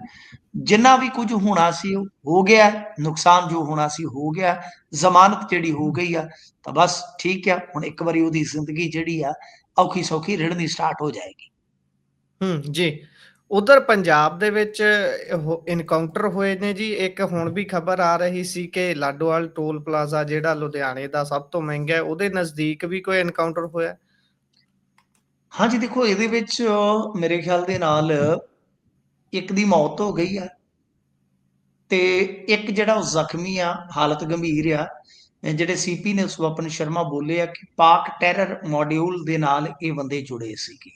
ਜਿੰਨਾ ਵੀ ਕੁਝ ਹੋਣਾ ਸੀ ਉਹ ਹੋ ਗਿਆ, ਨੁਕਸਾਨ ਜੋ ਹੋਣਾ ਸੀ ਹੋ ਗਿਆ, ਜ਼ਮਾਨਤ ਜਿਹੜੀ ਹੋ ਗਈ ਆ, ਤਾਂ ਬਸ ਠੀਕ ਆ। ਹੁਣ ਇੱਕ ਵਾਰੀ ਉਹਦੀ ਜ਼ਿੰਦਗੀ ਜਿਹੜੀ ਆ ਔਖੀ ਸੌਖੀ ਰਿੜਨੀ ਸਟਾਰਟ ਹੋ ਜਾਏਗੀ। ਜੀ। ਉਧਰ ਪੰਜਾਬ ਦੇ ਵਿੱਚ ਐਨਕਾਊਂਟਰ ਹੋਏ ਨੇ ਜੀ। ਇੱਕ ਹੁਣ ਵੀ ਖਬਰ ਆ ਰਹੀ ਸੀ ਕਿ ਲਾਡੋਵਾਲ ਟੋਲ ਪਲਾਜ਼ਾ ਜਿਹੜਾ ਲੁਧਿਆਣੇ ਦਾ ਸਭ ਤੋਂ ਮਹਿੰਗਾ ਹੈ, ਉਹਦੇ ਨਜ਼ਦੀਕ ਵੀ ਕੋਈ ਐਨਕਾਊਂਟਰ ਹੋਇਆ? ਹਾਂਜੀ ਦੇਖੋ, ਇਹਦੇ ਵਿੱਚ ਮੇਰੇ ਖਿਆਲ ਦੇ ਨਾਲ ਇੱਕ ਦੀ ਮੌਤ ਹੋ ਗਈ ਆ, ਤੇ ਇੱਕ ਜਿਹੜਾ ਉਹ ਜ਼ਖਮੀ ਆ, ਹਾਲਤ ਗੰਭੀਰ ਆ। ਜਿਹੜੇ ਸੀਪੀ ਨੇ ਸਵਪਨ ਸ਼ਰਮਾ ਬੋਲੇ ਆ ਕਿ ਪਾਕ ਟੈਰਰ ਮੋਡਿਊਲ ਦੇ ਨਾਲ ਇਹ ਬੰਦੇ ਜੁੜੇ ਸੀਗੇ।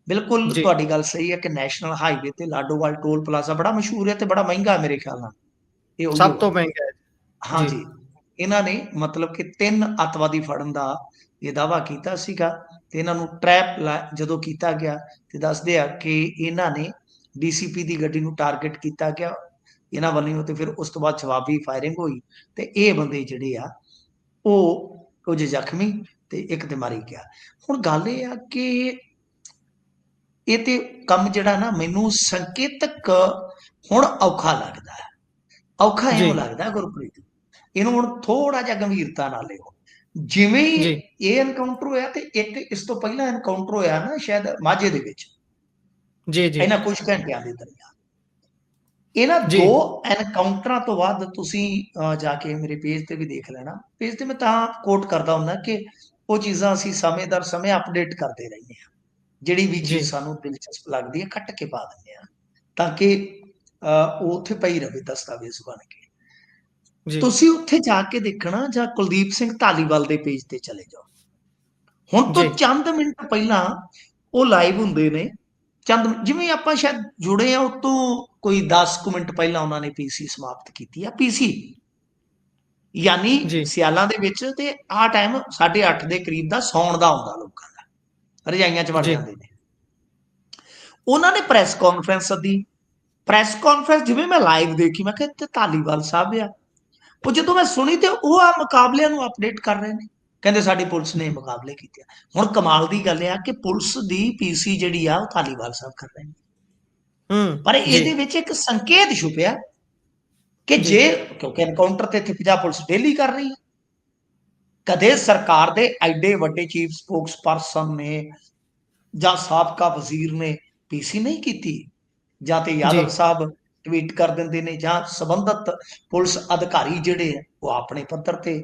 ਬਿਲਕੁਲ ਜੀ, ਤੁਹਾਡੀ ਗੱਲ ਸਹੀ ਹੈ ਕਿ ਨੈਸ਼ਨਲ ਹਾਈਵੇ ਤੇ ਲਾਡੋਵਾਲ ਟੋਲ ਪਲਾਜ਼ਾ ਬੜਾ ਮਸ਼ਹੂਰ ਹੈ ਤੇ ਬੜਾ ਮਹਿੰਗਾ ਹੈ ਮੇਰੇ ਖਿਆਲ ਨਾਲ, ਇਹ ਉਹੀ ਸਭ ਆ। ਤੋਂ ਮਹਿੰਗਾ ਹੈ ਜੀ। ਹਾਂਜੀ, ਇਹਨਾਂ ਨੇ ਮਤਲਬ ਕਿ 3 ਅੱਤਵਾਦੀ ਫੜਨ ਦਾ ਇਹ ਦਾਅਵਾ ਕੀਤਾ ਸੀਗਾ, ਤੇ ਇਹਨਾਂ ਨੂੰ ਟਰੈਪ ਜਦੋਂ ਕੀਤਾ ਗਿਆ, ਤੇ ਦੱਸਦੇ ਆ ਕਿ ਇਹਨਾਂ ਨੇ ਡੀਸੀਪੀ ਦੀ ਗੱਡੀ ਨੂੰ ਟਾਰਗੇਟ ਕੀਤਾ ਗਿਆ ਇਹਨਾਂ ਵੱਲੋਂ, ਤੇ ਫਿਰ ਉਸ ਤੋਂ ਬਾਅਦ ਜਵਾਬੀ ਫਾਇਰਿੰਗ ਹੋਈ, ਤੇ ਇਹ ਬੰਦੇ ਜਿਹੜੇ ਆ ਉਹ ਕੁਝ ਜ਼ਖਮੀ ਤੇ ਇੱਕ ਤੇ ਮਾਰੀ ਗਿਆ। ਹੁਣ ਗੱਲ ਇਹ ਆ ਕਿ ਇਹ ਤੇ ਕੰਮ ਜਿਹੜਾ ਨਾ ਮੈਨੂੰ ਸੰਕੇਤਕ ਹੁਣ ਔਖਾ ਲੱਗਦਾ ਹੈ। ਔਖਾ ਜੀ, ਇਹਨੂੰ ਲੱਗਦਾ ਗੁਰਪ੍ਰੀਤ, ਇਹਨੂੰ ਹੁਣ ਥੋੜਾ ਜਿਹਾ ਗੰਭੀਰਤਾ ਨਾਲ ਲਿਓ। ਜਿਵੇਂ ਹੀ ਜੀ, ਇਹ ਐਨਕਾਊਂਟਰ ਹੋਇਆ, ਤੇ ਇੱਕ ਇਸ ਤੋਂ ਪਹਿਲਾਂ ਐਨਕਾਊਂਟਰ ਹੋਇਆ ਨਾ ਸ਼ਾਇਦ ਮਾਝੇ ਦੇ ਵਿੱਚ, ਜੀ, ਜੀ, ਇਹਨਾਂ ਕੁਝ ਘੰਟਿਆਂ ਦੇ ਦਰਮਿਆਨ। ਇਹਨਾਂ ਜੀ, 2 ਐਨਕਾਊਂਟਰਾਂ ਤੋਂ ਬਾਅਦ ਤੁਸੀਂ ਜਾ ਕੇ ਮੇਰੇ ਪੇਜ ਤੇ ਵੀ ਦੇਖ ਲੈਣਾ। ਪੇਜ ਤੇ ਮੈਂ ਤਾਂ ਕੋਟ ਕਰਦਾ ਹੁੰਦਾ ਕਿ ਉਹ ਚੀਜ਼ਾਂ ਅਸੀਂ ਸਮੇਂ ਦਰ ਸਮੇਂ ਅਪਡੇਟ ਕਰਦੇ ਰਹਿੰਦੇ ਹਾਂ। ਜਿਹੜੀ ਵੀ ਜੀ, ਚੀਜ਼ ਸਾਨੂੰ ਦਿਲਚਸਪ ਲੱਗਦੀ ਹੈ ਕੱਟ ਕੇ ਪਾ ਦਿੰਦੇ ਹਾਂ, ਤਾਂ ਕਿ ਉਹ ਉੱਥੇ ਪਈ ਰਵੇ ਦਸਤਾਵੇਜ਼ ਬਣ ਕੇ। ਜੀ, ਤੁਸੀਂ ਉੱਥੇ ਜਾ ਕੇ ਦੇਖਣਾ, ਜਾਂ ਕੁਲਦੀਪ ਸਿੰਘ ਧਾਲੀਵਾਲ ਦੇ ਪੇਜ ਤੇ ਚਲੇ ਜਾਓ। ਹੁਣ ਤੋਂ ਜੀ, ਚੰਦ ਮਿੰਟ ਪਹਿਲਾਂ ਉਹ ਲਾਈਵ ਹੁੰਦੇ ਨੇ, ਜਿਵੇਂ ਆਪਾਂ ਸ਼ਾਇਦ ਜੁੜੇ ਆ ਉਤੋਂ ਕੋਈ 10 ਕੁ ਮਿੰਟ ਪਹਿਲਾਂ ਉਹਨਾਂ ਨੇ ਪੀਸੀ ਸਮਾਪਤ ਕੀਤੀ ਆ। ਪੀਸੀ ਯਾਨੀ ਜੀ, ਸਿਆਲਾਂ ਦੇ ਵਿੱਚ, ਤੇ ਆਹ ਟਾਈਮ 8:30 ਦੇ ਕਰੀਬ ਦਾ ਸੌਣ ਦਾ ਹੁੰਦਾ, ਲੋਕਾਂ ਦਾ ਰਜਾਈਆਂ 'ਚ ਵੜ ਜੀ, ਜਾਂਦੇ ਨੇ। ਉਹਨਾਂ ਨੇ ਪ੍ਰੈਸ ਕਾਨਫਰੰਸ ਸੱਦੀ। ਪ੍ਰੈਸ ਕਾਨਫਰੰਸ ਜਿਵੇਂ ਮੈਂ ਲਾਈਵ ਦੇਖੀ, ਮੈਂ ਕਿਹਾ ਤੇ ਧਾਲੀਵਾਲ ਸਾਹਿਬ ਆ। ਉਹ ਜਦੋਂ ਮੈਂ ਸੁਣੀ, ਤੇ ਉਹ ਆ ਮੁਕਾਬਲਿਆਂ ਨੂੰ ਅਪਡੇਟ ਕਰ ਰਹੇ ਨੇ, ਕਹਿੰਦੇ ਸਾਡੀ ਪੁਲਿਸ ਨੇ ਮੁਕਾਬਲੇ ਕੀਤੇ। ਹੁਣ ਕਮਾਲ ਦੀ ਗੱਲ ਆ ਕਿ ਪੁਲਿਸ ਦੀ ਪੀਸੀ ਜਿਹੜੀ ਆ ਉਹ ਧਾਲੀਵਾਲ ਸਾਹਿਬ ਕਰ ਰਹੇ ਨੇ, ਪਰ ਜੀ, ਇਹਦੇ ਵਿੱਚ ਇੱਕ ਸੰਕੇਤ ਛੁਪਿਆ ਕਿ ਜੀ, ਜੇ, ਕਿਉਂਕਿ ਐਨਕਾਊਂਟਰ ਤੇ ਇੱਥੇ ਪੰਜਾਬ ਪੁਲਿਸ ਡੇਲੀ ਕਰ ਰਹੀ ਹੈ, ਕਦੇ ਸਰਕਾਰ ਦੇ ਐਡੇ ਵੱਡੇ ਚੀਫ ਸਪੋਕਸ ਪਰਸਨ ਨੇ ਜਾਂ ਸਾਬਕਾ ਵਜ਼ੀਰ ਨੇ ਪੀਸੀ ਨਹੀਂ ਕੀਤੀ, ਜਾਂ ਤੇ ਜੀ, ਯਾਦਵ ਸਾਹਿਬ ਟਵੀਟ ਕਰ ਦਿੰਦੇ ਨੇ, ਜਾਂ ਸੰਬੰਧਤ ਪੁਲਿਸ ਅਧਿਕਾਰੀ ਜਿਹੜੇ ਆ ਉਹ ਆਪਣੇ ਪੱਧਰ ਤੇ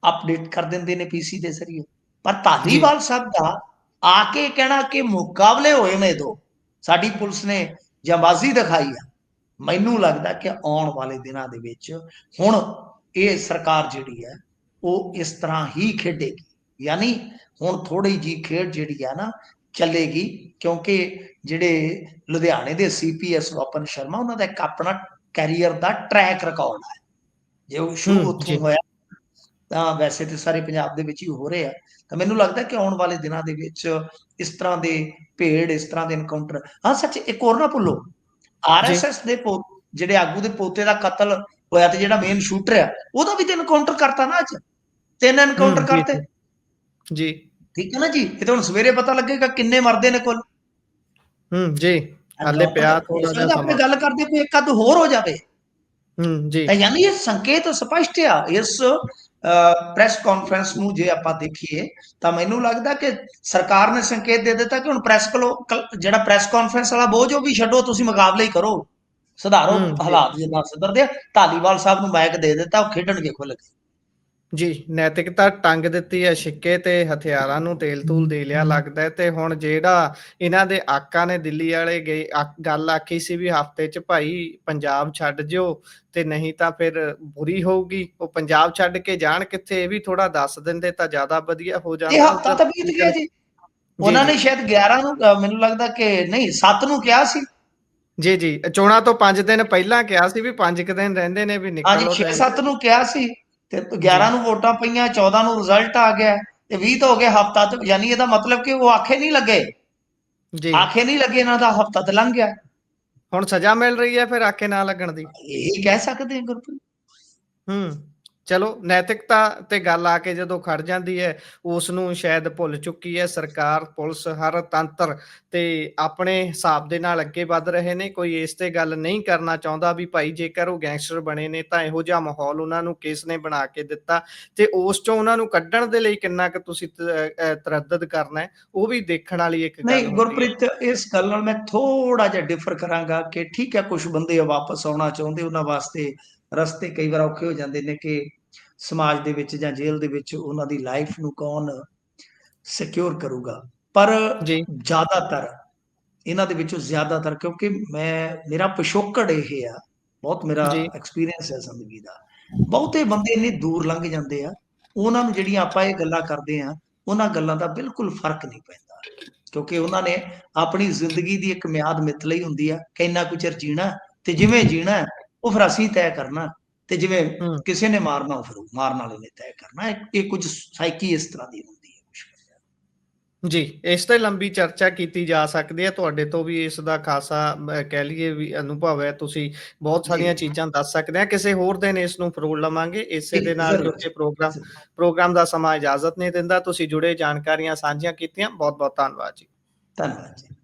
ਅਪਡੇਟ ਕਰ ਦਿੰਦੇ ਨੇ ਪੀਸੀ ਦੇ ਜ਼ਰੀਏ। ਪਰ ਜੀ, ਧਾਲੀਵਾਲ ਸਾਹਿਬ ਦਾ ਆ ਕੇ ਕਹਿਣਾ ਕਿ ਮੁਕਾਬਲੇ ਹੋਏ ਨੇ 2, ਸਾਡੀ ਪੁਲਿਸ ਨੇ ਜਾਂਬਾਜ਼ੀ ਦਿਖਾਈ ਆ। ਮੈਨੂੰ ਲੱਗਦਾ ਕਿ ਆਉਣ ਵਾਲੇ ਦਿਨਾਂ ਦੇ ਵਿੱਚ ਹੁਣ ਇਹ ਸਰਕਾਰ ਜਿਹੜੀ ਹੈ ਉਹ ਇਸ ਤਰ੍ਹਾਂ ਹੀ ਖੇਡੇਗੀ, ਯਾਨੀ ਹੁਣ ਥੋੜੀ ਜੀ ਖੇਡ ਜਿਹੜੀ ਆ ਨਾ ਚੱਲੇਗੀ, ਕਿਉਂਕਿ ਜਿਹੜੇ ਲੁਧਿਆਣੇ ਦੇ CPS ਵਪਨ ਸ਼ਰਮਾ, ਉਹਨਾਂ ਦਾ ਇੱਕ ਆਪਣਾ ਕੈਰੀਅਰ ਦਾ ਟਰੈਕ ਰਿਕਾਰਡ ਹੈ। ਜੇ ਉਹ ਸ਼ੁਰੂ ਉੱਥੋਂ ਜੀ ਹੋਇਆ ਤਾਂ ਵੈਸੇ ਤੇ ਸਾਰੇ ਪੰਜਾਬ ਦੇ ਵਿੱਚ ਹੀ ਹੋ ਰਹੇ ਆ, ਤਾਂ ਮੈਨੂੰ ਲੱਗਦਾ ਕਿ ਆਉਣ ਵਾਲੇ ਦਿਨਾਂ ਦੇ ਵਿੱਚ ਇਸ ਤਰ੍ਹਾਂ ਦੇ ਭੇੜ, ਇਸ ਤਰ੍ਹਾਂ ਦੇ ਐਨਕਾਊਂਟਰ। ਹਾਂ ਸੱਚ, ਇੱਕ ਹੋਰ ਨਾ ਭੁੱਲੋ, ਜੀ RSS ਦੇ ਜਿਹੜੇ ਆਗੂ ਦੇ ਪੋਤੇ ਦਾ ਕਤਲ ਹੋਇਆ ਤੇ ਜਿਹੜਾ ਮੇਨ ਸ਼ੂਟਰ ਆ ਉਹਦਾ ਵੀ ਤੇ ਐਨਕਾਊਂਟਰ ਕਰਤਾ ਨਾ ਅੱਜ, 3 ਐਨਕਾਊਂਟਰ ਜੀ ਕਰਤੇ। ਜੀ ਠੀਕ ਹੈ ਨਾ ਜੀ, ਇਹ ਤਾਂ ਹੁਣ ਸਵੇਰੇ ਪਤਾ ਲੱਗੇਗਾ ਕਿੰਨੇ ਮਰਦੇ ਨੇ ਕੁੱਲ। ਜੀ ਹਾਲੇ ਪਿਆ ਹੋ ਥੋੜਾ ਜਿਹਾ ਸਕਦਾ ਆਪਣੇ ਸਮਾਂ। ਗੱਲ ਕਰਦੇ ਕੋਈ ਇੱਕ ਅੱਧ ਹੋਰ ਹੋ ਜਾਵੇ। ਜੀ ਤਾਂ ਯਾਨੀ ਇਹ ਸੰਕੇਤ ਸਪਸ਼ਟ ਆ ਇਸ ਪ੍ਰੈਸ ਕਾਨਫਰੰਸ ਨੂੰ ਜੇ ਆਪਾਂ ਦੇਖੀਏ ਤਾਂ ਮੈਨੂੰ ਲੱਗਦਾ ਕਿ ਸਰਕਾਰ ਨੇ ਸੰਕੇਤ ਦੇ ਦਿੱਤਾ ਕਿ ਹੁਣ ਜਿਹੜਾ ਪ੍ਰੈਸ ਕਾਨਫਰੰਸ ਵਾਲਾ ਬੋਝ ਉਹ ਵੀ ਛੱਡੋ, ਤੁਸੀਂ ਮੁਕਾਬਲੇ ਹੀ ਕਰੋ, ਸੁਧਾਰੋ ਜੀ ਹਾਲਾਤ ਜਿੱਦਾਂ ਸੁਧਰਦੇ ਆ। ਧਾਲੀਵਾਲ ਸਾਹਿਬ ਨੂੰ ਮੈਕ ਦੇ ਦਿੱਤਾ, ਉਹ ਖੇਡਣਗੇ ਖੁੱਲ ਕੇ। ਜੀ ਨੈਤਿਕਤਾ ਟੰਗ ਦਿੱਤੀ ਹੈ ਸਿੱਕੇ ਤੇ, ਹਥਿਆਰਾਂ ਨੂੰ ਤੇਲ ਤੂਲ ਦੇ ਲਿਆ ਲੱਗਦਾ ਹੈ। ਤੇ ਹੁਣ ਜਿਹੜਾ ਇਹਨਾਂ ਦੇ ਆਕਾ ਨੇ ਦਿੱਲੀ ਵਾਲੇ ਗਏ ਗੱਲ ਆਖੀ ਸੀ ਵੀ ਹਫ਼ਤੇ 'ਚ ਭਾਈ ਪੰਜਾਬ ਛੱਡ ਜਿਓ, ਤੇ ਨਹੀਂ ਤਾਂ ਫਿਰ ਬੁਰੀ ਹੋਊਗੀ। ਉਹ ਪੰਜਾਬ ਛੱਡ ਕੇ ਜਾਣ ਕਿੱਥੇ, ਇਹ ਵੀ ਥੋੜਾ ਦੱਸ ਦਿੰਦੇ ਤਾਂ ਜ਼ਿਆਦਾ ਵਧੀਆ ਹੋ ਇਹ ਜਾਂਦਾ। ਹਫਤਾ ਤਾਂ ਬੀਤ ਗਿਆ ਜੀ। ਜੀ ਉਹਨਾਂ ਜੀ ਨੇ ਸ਼ਾਇਦ 11 ਨੂੰ, ਮੈਨੂੰ ਲੱਗਦਾ ਕਿ ਨਹੀਂ 7 ਨੂੰ ਕਿਹਾ ਸੀ। ਜੀ ਜੀ ਚੋਣਾਂ ਤੋਂ 5 ਦਿਨ ਪਹਿਲਾਂ ਕਿਹਾ ਸੀ ਵੀ 5 ਕੁ ਦਿਨ ਰਹਿੰਦੇ ਨੇ ਵੀ ਹਾਂਜੀ, ਨਿਕਲੋ, ਤੇ 6-7 ਨੂੰ ਕਿਹਾ ਸੀ ਤੇ ਜੀ 11 ਨੂੰ ਵੋਟਾਂ ਪਈਆਂ, 14 ਨੂੰ ਰਿਜ਼ਲਟ ਆ ਗਿਆ ਤੇ 20 ਤਾਂ ਹੋ ਗਿਆ, ਹਫਤਾ ਤੇ ਯਾਨੀ ਇਹਦਾ ਮਤਲਬ ਕਿ ਉਹ ਆਖੇ ਨਹੀਂ ਲੱਗੇ, ਜੀ ਆਖੇ ਨਹੀਂ ਲੱਗੇ, ਇਹਨਾਂ ਦਾ ਹਫਤਾ ਤੇ ਲੰਘ ਗਿਆ। ਹੁਣ ਸਜ਼ਾ ਮਿਲ ਰਹੀ ਹੈ ਫਿਰ ਆਖੇ ਨਾ ਲੱਗਣ ਦੀ। ਇਹ ਕਹਿ ਸਕਦੇ ਹਾਂ ਗੁਰਪ੍ਰੀਤ। ਚਲੋ ਨੈਤਿਕਤਾ ਤੇ ਗੱਲ ਆ ਕੇ ਜਦੋਂ ਖੜ ਜਾਂਦੀ ਹੈ, ਉਸ ਨੂੰ ਸ਼ਾਇਦ ਭੁੱਲ ਚੁੱਕੀ ਹੈ ਸਰਕਾਰ, ਪੁਲਿਸ, ਹਰ ਤੰਤਰ ਤੇ ਆਪਣੇ ਹਿਸਾਬ ਦੇ ਨਾਲ ਅੱਗੇ ਵੱਧ ਰਹੇ ਨੇ। ਕੋਈ ਇਸ ਤੇ ਗੱਲ ਨਹੀਂ ਕਰਨਾ ਚਾਹੁੰਦਾ ਵੀ ਭਾਈ ਜੇਕਰ ਉਹ ਗੈਂਗਸਟਰ ਬਣੇ ਨੇ ਤਾਂ ਇਹੋ ਜਿਹਾ ਮਾਹੌਲ ਉਹਨਾਂ ਨੂੰ ਕਿਸ ਨੇ ਬਣਾ ਕੇ ਦਿੱਤਾ, ਤੇ ਉਸ ਚੋਂ ਉਹਨਾਂ ਨੂੰ ਕੱਢਣ ਦੇ ਲਈ ਕਿੰਨਾ ਕੁ ਤੁਸੀਂ ਤਰੱਦਦ ਕਰਨਾ ਹੈ, ਉਹ ਵੀ ਦੇਖਣ ਵਾਲੀ ਇੱਕ ਨਹੀਂ ਗੱਲ ਹੁੰਦੀ ਹੈ। ਗੁਰਪ੍ਰੀਤ, ਇਸ ਗੱਲ ਨਾਲ ਮੈਂ ਥੋੜਾ ਜਿਹਾ ਡਿਫਰ ਕਰਾਂਗਾ ਕਿ ਠੀਕ ਹੈ, ਕੁਝ ਬੰਦੇ ਵਾਪਸ ਆਉਣਾ ਚਾਹੁੰਦੇ, ਉਹਨਾਂ ਵਾਸਤੇ ਰਸਤੇ ਕਈ ਵਾਰ ਔਖੇ ਹੋ ਜਾਂਦੇ ਨੇ ਕਿ ਸਮਾਜ ਦੇ ਵਿੱਚ ਜਾਂ ਜੇਲ੍ਹ ਦੇ ਵਿੱਚ ਉਹਨਾਂ ਦੀ ਲਾਈਫ ਨੂੰ ਕੌਣ ਸਿਕਿਉਰ ਕਰੂਗਾ। ਪਰ ਜੀ ਜ਼ਿਆਦਾਤਰ ਇਹਨਾਂ ਦੇ ਵਿੱਚੋਂ ਜ਼ਿਆਦਾਤਰ, ਕਿਉਂਕਿ ਮੇਰਾ ਪਿਛੋਕੜ ਇਹ ਆ, ਬਹੁਤ ਮੇਰਾ ਜੀ ਐਕਸਪੀਰੀਅੰਸ ਹੈ ਜ਼ਿੰਦਗੀ ਦਾ, ਬਹੁਤੇ ਬੰਦੇ ਇੰਨੇ ਦੂਰ ਲੰਘ ਜਾਂਦੇ ਆ, ਉਹਨਾਂ ਨੂੰ ਜਿਹੜੀਆਂ ਆਪਾਂ ਇਹ ਗੱਲਾਂ ਕਰਦੇ ਆ ਉਹਨਾਂ ਗੱਲਾਂ ਦਾ ਬਿਲਕੁਲ ਫਰਕ ਨਹੀਂ ਪੈਂਦਾ, ਕਿਉਂਕਿ ਉਹਨਾਂ ਨੇ ਆਪਣੀ ਜ਼ਿੰਦਗੀ ਦੀ ਇੱਕ ਮਿਆਦ ਮਿੱਥ ਲਈ ਹੁੰਦੀ ਆ ਕਿ ਇੰਨਾ ਕੁ ਚਿਰ ਜੀਣਾ, ਤੇ ਜਿਵੇਂ ਜੀਣਾ ਉਹ ਫਿਰ ਅਸੀਂ ਤੈਅ ਕਰਨਾ, ਤੇ ਜਿਵੇਂ ਹੂੰ ਕਿਸੇ ਨੇ ਮਾਰਨਾ ਉਹ ਫਿਰ ਮਾਰਨ ਵਾਲੇ ਨੇ ਤੈਅ ਕਰਨਾ। ਇਹ ਕੁਝ ਸਾਈਕੀ ਇਸ ਤਰ੍ਹਾਂ ਦੀ ਹੁੰਦੀ ਹੈ। ਜੀ, ਇਸ ਤੇ ਲੰਬੀ ਚਰਚਾ ਕੀਤੀ ਜਾ ਸਕਦੀ ਹੈ। ਤੁਹਾਡੇ ਤੋਂ ਵੀ ਇਸ ਦਾ ਖਾਸਾ ਕਹਿ ਲਈਏ ਵੀ ਅਨੁਭਵ ਹੈ। ਤੁਸੀਂ ਬਹੁਤ ਜੀ ਸਾਰੀਆਂ ਚੀਜ਼ਾਂ ਦੱਸ ਸਕਦੇ ਆ। ਕਿਸੇ ਹੋਰ ਦਿਨ ਇਸ ਨੂੰ ਫਰੋਲ ਲਵਾਂਗੇ। ਇਸੇ ਦੇ ਨਾਲ ਜ਼ਰੂਰ ਇੱਥੇ ਪ੍ਰੋਗਰਾਮ ਦਾ ਸਮਾਂ ਇਜਾਜ਼ਤ ਨਹੀਂ ਦਿੰਦਾ। ਤੁਸੀਂ ਜੁੜੇ, ਜਾਣਕਾਰੀਆਂ ਸਾਂਝੀਆਂ ਕੀਤੀਆਂ, ਬਹੁਤ ਬਹੁਤ ਧੰਨਵਾਦ ਜੀ। ਧੰਨਵਾਦ ਜੀ।